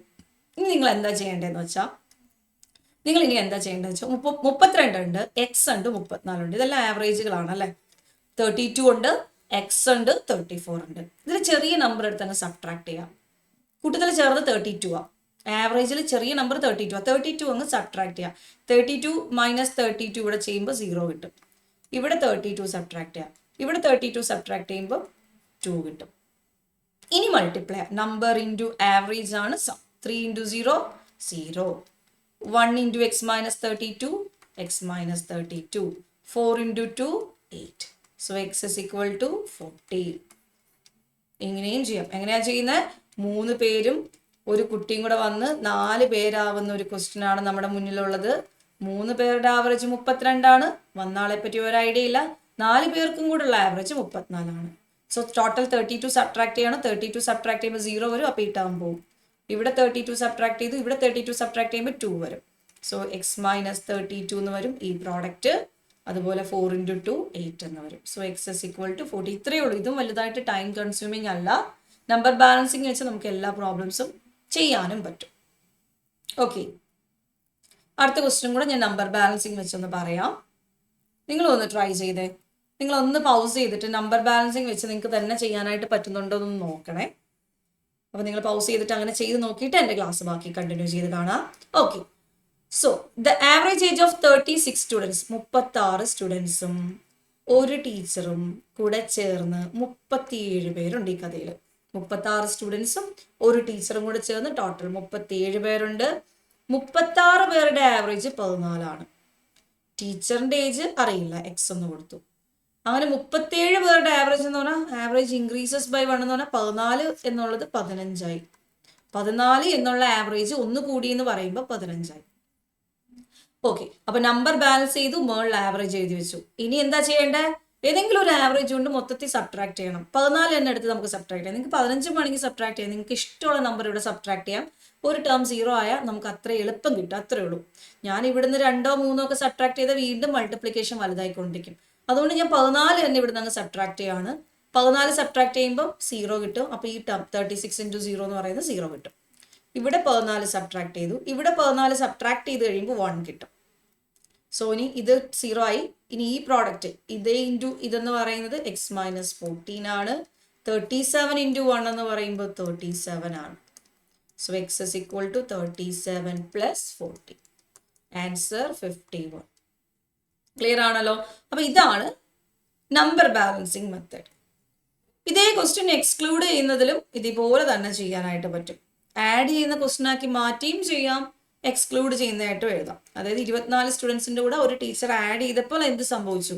Speaker 1: ഇനി നിങ്ങൾ എന്താ ചെയ്യേണ്ടതെന്ന് വെച്ചാൽ നിങ്ങൾ ഇനി എന്താ ചെയ്യേണ്ടതെന്ന് വെച്ചാൽ 32 ഉണ്ട്, എക്സ് ഉണ്ട്, 34 ഉണ്ട്. ഇതെല്ലാം ആവറേജുകളാണ് അല്ലേ. 32 ഉണ്ട്, എക്സ് ഉണ്ട്, 34 ഉണ്ട്. ഇതിൽ ചെറിയ നമ്പർ എടുത്ത് അങ്ങ് സബ്ട്രാക്ട് ചെയ്യാം. കൂട്ടത്തിൽ ചേർന്ന് 32 ആ. ആവറേജിൽ ചെറിയ നമ്പർ 32 ആ. 32 അങ്ങ് സബ്ട്രാക്ട് ചെയ്യാം. 32 മൈനസ് 32 ഇവിടെ ചെയ്യുമ്പോൾ 0 കിട്ടും. ഇവിടെ 32 സബ്ട്രാക്ട് ചെയ്യാം. ഇവിടെ 32 സബ്ട്രാക്ട് ചെയ്യുമ്പോൾ 2 കിട്ടും. ഇനി മൾട്ടിപ്ലൈ, നമ്പർ ഇൻറ്റു ആവറേജ് ആണ് sum. 3 into 0 0, 1 into x minus 32 x minus 32, 4 into 2 8. So x is equal to 40. ഇങ്ങനെയും ചെയ്യാം. എങ്ങനെയാ ചെയ്യുന്നത്? 3 പേരും ഒരു കുട്ടിയും കൂടെ വന്ന് 4 പേരാവുന്ന ഒരു ക്വസ്റ്റ്യൻ ആണ് നമ്മുടെ മുന്നിലുള്ളത്. 3 പേരുടെ ആവറേജ് 32 ആണ്. വന്നാളെ പറ്റി ഒരു ഐഡിയ ഇല്ല. 4 പേർക്കും കൂടെ ഉള്ള ആവറേജ് 34 ആണ്. സോ ടോട്ടൽ 32 സബ്ട്രാക്ട് ചെയ്യണം. 32 സബ്ട്രാക്ട് ചെയ്യുമ്പോൾ 0 വരും, അപ്പോൾ ഈ ടേം പോകും. ഇവിടെ 32 സബ്ട്രാക്ട് ചെയ്തു, ഇവിടെ 32 സബ്ട്രാക്ട് ചെയ്യുമ്പോൾ 2 വരും. സോ എക്സ് മൈനസ് 32 എന്ന് വരും ഈ പ്രോഡക്റ്റ്. അതുപോലെ 4 ഇൻറ്റു 2 8 എന്ന് വരും. So x is equal to 40. ഇത്രയേ ഉള്ളൂ. ഇതും വലുതായിട്ട് ടൈം കൺസ്യൂമിങ് അല്ല. നമ്പർ ബാലൻസിങ് വെച്ച് നമുക്ക് എല്ലാ പ്രോബ്ലംസും ചെയ്യാനും പറ്റും. ഓക്കെ, അടുത്ത ക്വസ്റ്റ്യൻ കൂടെ ഞാൻ നമ്പർ ബാലൻസിങ് വെച്ചൊന്ന് പറയാം. നിങ്ങളൊന്ന് ട്രൈ ചെയ്തേ. നിങ്ങളൊന്ന് പൗസ് ചെയ്തിട്ട് നമ്പർ ബാലൻസിങ് വെച്ച് നിങ്ങൾക്ക് തന്നെ ചെയ്യാനായിട്ട് പറ്റുന്നുണ്ടോ എന്ന് നോക്കണേ. അപ്പോൾ നിങ്ങൾ പൗസ് ചെയ്തിട്ട് അങ്ങനെ ചെയ്ത് നോക്കിയിട്ട് എൻ്റെ ക്ലാസ് ബാക്കി കണ്ടിന്യൂ ചെയ്ത് കാണാം. Okay, so the average age of 36 students, 36 സ്റ്റുഡൻസും ഒരു ടീച്ചറും കൂടെ ചേർന്ന് 37 പേരുണ്ട് ഈ കഥയിൽ. 36 സ്റ്റുഡൻസും ഒരു ടീച്ചറും കൂടെ ചേർന്ന് ടോട്ടൽ 37 പേരുണ്ട്. 36 പേരുടെ ആവറേജ് 14 ആണ്. ടീച്ചറിന്റെ ഏജ് അറിയില്ല, എക്സ് ഒന്ന് കൊടുത്തു. അങ്ങനെ 37 പേരുടെ ആവറേജ് എന്ന് പറഞ്ഞാൽ ആവറേജ് ഇൻക്രീസസ് ബൈ 1 എന്ന് പറഞ്ഞാൽ 14 എന്നുള്ളത് 15 ആയി. 14 എന്നുള്ള ആവറേജ് ഒന്ന് കൂടി എന്ന് പറയുമ്പോൾ 15 ആയി. ഓക്കെ, അപ്പൊ നമ്പർ ബാലൻസ് ചെയ്തു, മേളിൽ ആവറേജ് എഴുതി വെച്ചു. ഇനി എന്താ ചെയ്യേണ്ടത്? ഏതെങ്കിലും ഒരു ആവറേജ് കൊണ്ട് മൊത്തത്തിൽ സബ്ട്രാക്ട് ചെയ്യണം. 14 തന്നെ എടുത്ത് നമുക്ക് സബ്ട്രാക്ട് ചെയ്യാം. നിങ്ങൾക്ക് 15 വേണമെങ്കിൽ സബ്ട്രാക്ട് ചെയ്യാം. നിങ്ങൾക്ക് ഇഷ്ടമുള്ള നമ്പർ ഇവിടെ സബ്ട്രാക്ട് ചെയ്യാം. ഒരു ടേം 0 ആയാൽ നമുക്ക് അത്ര എളുപ്പം കിട്ടും. അത്രേ ഉള്ളൂ. ഞാൻ ഇവിടുന്ന് 2ഓ 3ഓ ഒക്കെ സബ്ട്രാക്ട് ചെയ്താൽ വീണ്ടും മൾട്ടിപ്ലിക്കേഷൻ വലുതായിക്കൊണ്ടിരിക്കും. അതുകൊണ്ട് ഞാൻ 14 തന്നെ ഇവിടുന്ന് അങ്ങ് സബ്ട്രാക്ട് ചെയ്യാണ്. 14 സബ്ട്രാക്ട് ചെയ്യുമ്പോൾ 0 കിട്ടും. അപ്പോൾ ഈ ടേം 36 ഇൻറ്റു 0 എന്ന് പറയുന്നത് 0 കിട്ടും. ഇവിടെ 14 സബ്ട്രാക്ട് ചെയ്തു. ഇവിടെ 14 സബ്ട്രാക്ട് ചെയ്ത് കഴിയുമ്പോൾ 1 കിട്ടും. സോ ഇനി ഇത് 0 ആയി. ഇനി ഈ പ്രോഡക്റ്റ് ഇതേ ഇൻറ്റു ഇതെന്ന് പറയുന്നത് എക്സ് മൈനസ് 14 ആണ്. 37 ഇൻറ്റു 1 എന്ന് പറയുമ്പോൾ 37 ആണ്. So x is equal to 37 plus 40. Answer 51. Clear ആണല്ലോ? അപ്പൊ ഇതാണ് നമ്പർ ബാലൻസിങ് മെത്തേഡ്. ഇതേ ക്വസ്റ്റ്യൻ എക്സ്ക്ലൂഡ് ചെയ്യുന്നതിലും ഇതുപോലെ തന്നെ ചെയ്യാനായിട്ട് പറ്റും. ആഡ് ചെയ്യുന്ന ക്വസ്റ്റ്യൻ ആക്കി മാറ്റിയും ചെയ്യാം, എക്സ്ക്ലൂഡ് ചെയ്യുന്നതായിട്ടും എഴുതാം. അതായത് 24 സ്റ്റുഡൻസിൻ്റെ കൂടെ ഒരു ടീച്ചർ ആഡ് ചെയ്തപ്പോൾ എന്ത് സംഭവിച്ചു,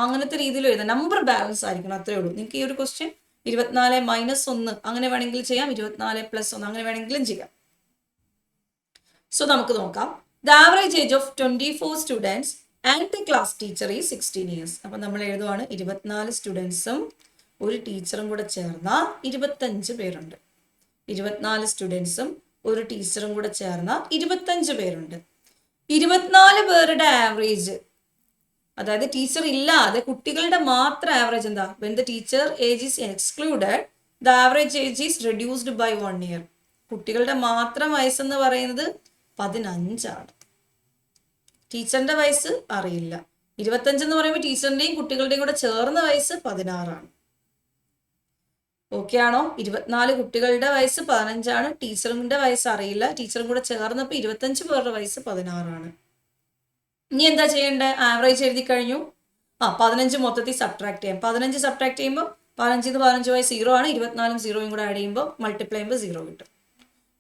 Speaker 1: അങ്ങനത്തെ രീതിയിൽ എഴുതാം. നമ്പർ ബാലൻസ് ആയിരിക്കണം, അത്രേ ഉള്ളൂ. നിങ്ങൾക്ക് ഈ ഒരു ക്വസ്റ്റ്യൻ 24 മൈനസ് 1 അങ്ങനെ വേണമെങ്കിൽ ചെയ്യാം, 24 പ്ലസ് 1 അങ്ങനെ വേണമെങ്കിലും ചെയ്യാം. സോ നമുക്ക് നോക്കാം. The average age of 24 students and the class teacher is 16 years. അപ്പം നമ്മൾ എഴുതുവാണ് 24 സ്റ്റുഡൻസും ഒരു ടീച്ചറും കൂടെ ചേർന്ന 25 പേരുണ്ട്. 24 സ്റ്റുഡൻസും ഒരു ടീച്ചറും കൂടെ ചേർന്ന 25 പേരുണ്ട്. 24 പേരുടെ ആവറേജ്, അതായത് ടീച്ചർ ഇല്ലാതെ കുട്ടികളുടെ മാത്രം ആവറേജ് എന്താ? When the teacher age is excluded the average age is reduced by 1 year. കുട്ടികളുടെ മാത്രം വയസ്സെന്ന് പറയുന്നത് 15 ആണ്. ടീച്ചറിന്റെ വയസ്സ് അറിയില്ല. 25 എന്ന് പറയുമ്പോൾ ടീച്ചറിന്റെയും കുട്ടികളുടെയും കൂടെ ചേർന്ന വയസ്സ് 16 ആണ്. ഓക്കെ ആണോ? 24 കുട്ടികളുടെ വയസ്സ് 15 ആണ്. ടീച്ചറിന്റെ വയസ്സ് അറിയില്ല. ടീച്ചറും കൂടെ ചേർന്നപ്പോൾ 25 പേരുടെ വയസ്സ് 16 ആണ്. ഇനി എന്താ ചെയ്യേണ്ടത്? ആവറേജ് എഴുതി കഴിഞ്ഞു. 15 മൊത്തത്തിൽ സബ്ട്രാക്ട് ചെയ്യാം. 15 സബ്ട്രാക്ട് ചെയ്യുമ്പോൾ 15 15 0 ആണ്. 24 0 കൂടെ ആഡ് ചെയ്യുമ്പോൾ മൾട്ടിപ്ലൈ ചെയ്യുമ്പോൾ 0 കിട്ടും.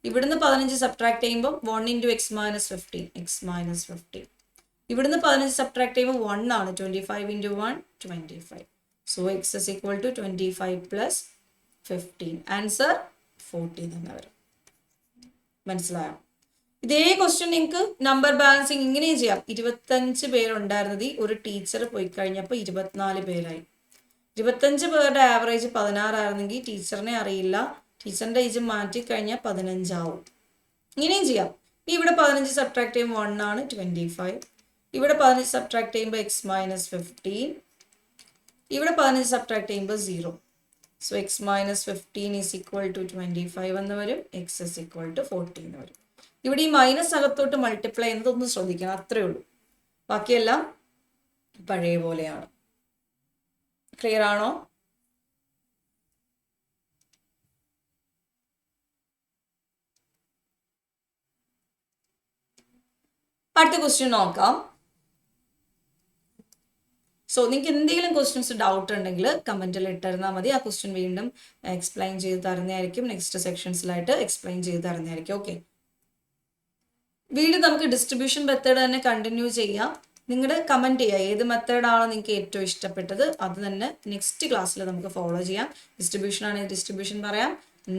Speaker 1: ഇവിടുന്ന് 15 സബ്ട്രാക്ട് ചെയ്യുമ്പോൾ 1 into x minus 15 x minus 15. ഇവിടുന്ന് 15 സബ്ട്രാക്ട് ചെയ്യുമ്പോൾ 1 ആണ്. 25 into 1 25. So x is equal to 25 plus 15. Answer 14 എന്ന് വരും. മനസ്സിലായോ? ഇതേ ക്വസ്റ്റ്യൻ നിങ്ങൾക്ക് നമ്പർ ബാലൻസിങ് ഇങ്ങനെയും ചെയ്യാം. 25 പേരുണ്ടായിരുന്നത് ഒരു ടീച്ചർ പോയി കഴിഞ്ഞപ്പോൾ 24 പേരായി. 25 പേരുടെ ആവറേജ് 16 ആയിരുന്നെങ്കിൽ ടീച്ചറിനെ അറിയില്ല. ടീച്ചറിന്റെ ഏജ് മാറ്റി കഴിഞ്ഞാൽ 15 ആവും. ഇങ്ങനെയും ചെയ്യാം. ഇവിടെ 15 സബ്ട്രാക്ട് ചെയ്യുമ്പോൾ 1 ആണ്. 25. ഇവിടെ 15 സബ്ട്രാക്ട് ചെയ്യുമ്പോൾ എക്സ് മൈനസ് 15, ഇവിടെ 15 സബ്ട്രാക്ട് ചെയ്യുമ്പോൾ 0. So x minus 15 is equal to 25 എന്ന് വരും, എക്സ് ഇസ് ഈക്വൽ ടു 40 എന്ന് വരും. ഇവിടെ ഈ മൈനസ് അകത്തോട്ട് മൾട്ടിപ്ലൈ ചെയ്യുന്നത് ഒന്ന് ശ്രദ്ധിക്കണം, അത്രേ ഉള്ളൂ. ബാക്കിയെല്ലാം പഴയ പോലെയാണ്. ക്ലിയർ ആണോ? അടുത്ത ക്വസ്റ്റ്യൻ നോക്കാം. സോ നിങ്ങൾക്ക് എന്തെങ്കിലും ക്വസ്റ്റ്യൻസ് ഡൗട്ട് ഉണ്ടെങ്കിൽ കമൻറ്റിൽ ഇട്ടിരുന്നാൽ മതി. ആ ക്വസ്റ്റ്യൻ വീണ്ടും എക്സ്പ്ലെയിൻ ചെയ്ത് തരുന്നതായിരിക്കും, നെക്സ്റ്റ് സെക്ഷൻസിലായിട്ട് എക്സ്പ്ലെയിൻ ചെയ്ത് തരുന്നതായിരിക്കും. ഓക്കെ, വീണ്ടും നമുക്ക് ഡിസ്ട്രിബ്യൂഷൻ മെത്തേഡ് തന്നെ കണ്ടിന്യൂ ചെയ്യാം. നിങ്ങളുടെ കമൻറ്റ് ചെയ്യുക ഏത് മെത്തേഡാണോ നിങ്ങൾക്ക് ഏറ്റവും ഇഷ്ടപ്പെട്ടത്, അത് തന്നെ നെക്സ്റ്റ് ക്ലാസ്സിൽ നമുക്ക് ഫോളോ ചെയ്യാം. ഡിസ്ട്രിബ്യൂഷൻ ആണെങ്കിൽ ഡിസ്ട്രിബ്യൂഷൻ പറയാം,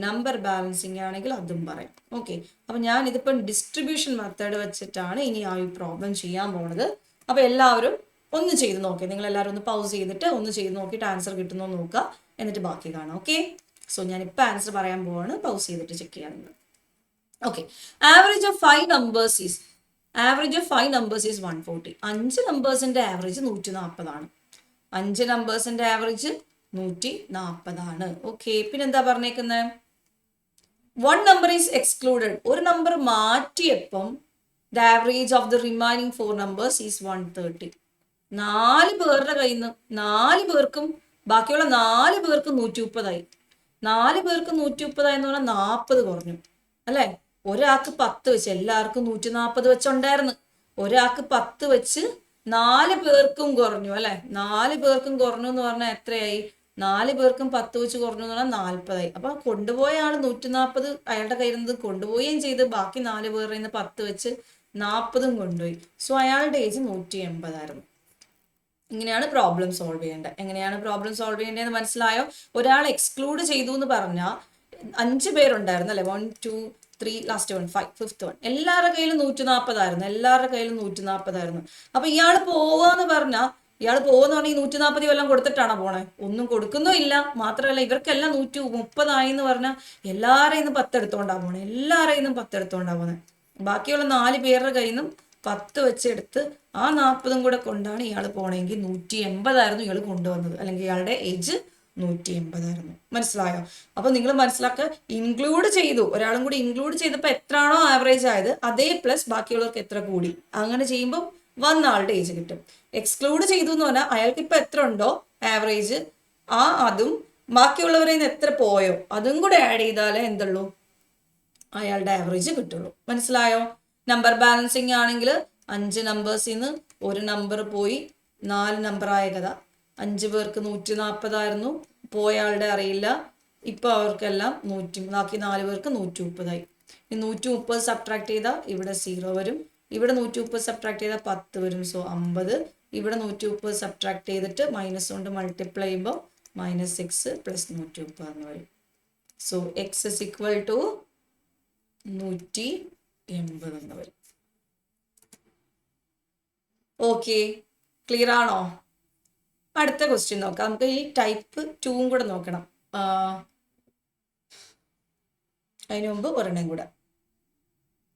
Speaker 1: നമ്പർ ബാലൻസിങ് ആണെങ്കിൽ അതും പറയാം. ഓക്കെ, അപ്പം ഞാൻ ഇതിപ്പം ഡിസ്ട്രിബ്യൂഷൻ മെത്തേഡ് വെച്ചിട്ടാണ് ഇനി ആ ഒരു പ്രോബ്ലം ചെയ്യാൻ പോണത്. അപ്പോൾ എല്ലാവരും ഒന്ന് ചെയ്ത് നോക്കി, നിങ്ങൾ എല്ലാവരും ഒന്ന് പൗസ് ചെയ്തിട്ട് ഒന്ന് ചെയ്ത് നോക്കിയിട്ട് ആൻസർ കിട്ടുന്നോ നോക്കുക, എന്നിട്ട് ബാക്കി കാണാം. ഓക്കെ, സോ ഞാനിപ്പോൾ ആൻസർ പറയാൻ പോവാണ്, പൗസ് ചെയ്തിട്ട് ചെക്ക് ചെയ്യാൻ നിങ്ങൾ. Okay, average of 5 numbers is 140. 5 നമ്പേഴ്സിന്റെ ആവറേജ് 140 ആണ്. 5 നമ്പേഴ്സിന്റെ ആവറേജ് 140 ആണ്. ഓക്കെ, പിന്നെന്താ പറഞ്ഞേക്കുന്നത്? 1 നമ്പർ ഈസ് എക്സ്ക്ലൂഡഡ്. ഒരു നമ്പർ മാറ്റിയപ്പം the average of the remaining 4 numbers is 130. 4 പേരുടെ കയ്യിൽ നിന്ന് 4 പേർക്കും ബാക്കിയുള്ള 4 പേർക്കും 130 4 പേർക്ക് 130 എന്ന് പറഞ്ഞാൽ 40 കുറഞ്ഞു അല്ലെ. ഒരാൾക്ക് 10 വെച്ച്, എല്ലാവർക്കും 140 വെച്ചുണ്ടായിരുന്നു. ഒരാൾക്ക് 10 വെച്ച് 4 പേർക്കും കുറഞ്ഞു അല്ലെ. 4 പേർക്കും കുറഞ്ഞു എന്ന് പറഞ്ഞാൽ എത്രയായി? 4 പേർക്കും 10 വെച്ച് കുറഞ്ഞു എന്ന് പറഞ്ഞാൽ 40 ആയി. അപ്പൊ കൊണ്ടുപോയ ആള് 140 അയാളുടെ കയ്യിൽ നിന്ന് കൊണ്ടുപോവുകയും ചെയ്ത്, ബാക്കി 4 പേരുടെ നിന്ന് 10 വെച്ച് 40 കൊണ്ടുപോയി. സോ അയാളുടെ ഏജ് 180 ആയിരുന്നു. ഇങ്ങനെയാണ് പ്രോബ്ലം സോൾവ് ചെയ്യേണ്ടത്. എങ്ങനെയാണ് പ്രോബ്ലം സോൾവ് ചെയ്യേണ്ടതെന്ന് മനസ്സിലായോ? ഒരാൾ എക്സ്ക്ലൂഡ് ചെയ്തു എന്ന് പറഞ്ഞാൽ 5 പേരുണ്ടായിരുന്നു അല്ലെ. 1 2 3 ലാസ്റ്റ് 1 5 ഫിഫ്ത്ത് 1. എല്ലാവരുടെ കയ്യിലും 140 ആയിരുന്നു. എല്ലാവരുടെ കയ്യിലും 140 ആയിരുന്നു. അപ്പൊ ഇയാൾ പോവാന്ന് പറഞ്ഞാൽ, ഇയാൾ പോകുന്ന പറഞ്ഞാൽ ഈ 140 വല്ലതും കൊടുത്തിട്ടാണോ പോണേ? ഒന്നും കൊടുക്കുന്നോ ഇല്ല. മാത്രമല്ല ഇവർക്കെല്ലാം 130 ആയി എന്ന് പറഞ്ഞാൽ എല്ലാവരെയും നിന്നും 10 എടുത്തോണ്ടാ പോണേ. എല്ലാവരെയും നിന്നും 10 എടുത്തോണ്ടാ പോണേ. ബാക്കിയുള്ള 4 പേരുടെ കയ്യിൽ നിന്നും 10 വെച്ചെടുത്ത് ആ 40 കൂടെ കൊണ്ടാണ് ഇയാൾ പോണെങ്കിൽ 180 ആയിരുന്നു ഇയാൾ കൊണ്ടുവന്നത്, അല്ലെങ്കിൽ ഇയാളുടെ ഏജ് 180 ആയിരുന്നു. മനസ്സിലായോ? അപ്പൊ നിങ്ങൾ മനസ്സിലാക്കുക, ഇൻക്ലൂഡ് ചെയ്തു, ഒരാളും കൂടി ഇൻക്ലൂഡ് ചെയ്തപ്പോൾ എത്രയാണോ ആവറേജ് ആയത് അതേ പ്ലസ് ബാക്കിയുള്ളവർക്ക് എത്ര കൂടി, അങ്ങനെ ചെയ്യുമ്പോൾ വന്ന ആളുടെ ഏജ് കിട്ടും. എക്സ്ക്ലൂഡ് ചെയ്തു എന്ന് പറഞ്ഞാൽ അയാൾക്ക് ഇപ്പൊ എത്ര ഉണ്ടോ ആവറേജ്, അതും ബാക്കിയുള്ളവരിൽ നിന്ന് എത്ര പോയോ അതും കൂടെ ആഡ് ചെയ്താലേ എന്തുള്ളൂ, അയാളുടെ ആവറേജ് കിട്ടുള്ളൂ. മനസ്സിലായോ? നമ്പർ ബാലൻസിങ് ആണെങ്കിൽ 5 നമ്പേഴ്സിൽ നിന്ന് ഒരു നമ്പർ പോയി 4 നമ്പർ ആയ കഥ. 5 പേർക്ക് 140 ആയിരുന്നു, പോയ ആളുടെ അറിയില്ല. ഇപ്പൊ അവർക്കെല്ലാം ബാക്കി 4 പേർക്ക് 130 ആയി. 130 സബ്ട്രാക്ട് ചെയ്താൽ ഇവിടെ 0 വരും. ഇവിടെ 130 സബ്ട്രാക്ട് ചെയ്താൽ 10 വരും. സോ 50. ഇവിടെ 130 സബ്ട്രാക്ട് ചെയ്തിട്ട് മൈനസ് കൊണ്ട് മൾട്ടിപ്ലൈ ചെയ്യുമ്പോൾ -6 + 130 എന്ന് വരും. So x is equal to 180 എന്ന് വരും. ഓക്കെ, ക്ലിയർ ആണോ? അടുത്ത ക്വസ്റ്റ്യൻ നോക്കാം. നമുക്ക് ഈ ടൈപ്പ് 2 കൂടെ നോക്കണം. അതിന് മുമ്പ് ഒരെണ്ണം കൂടെ.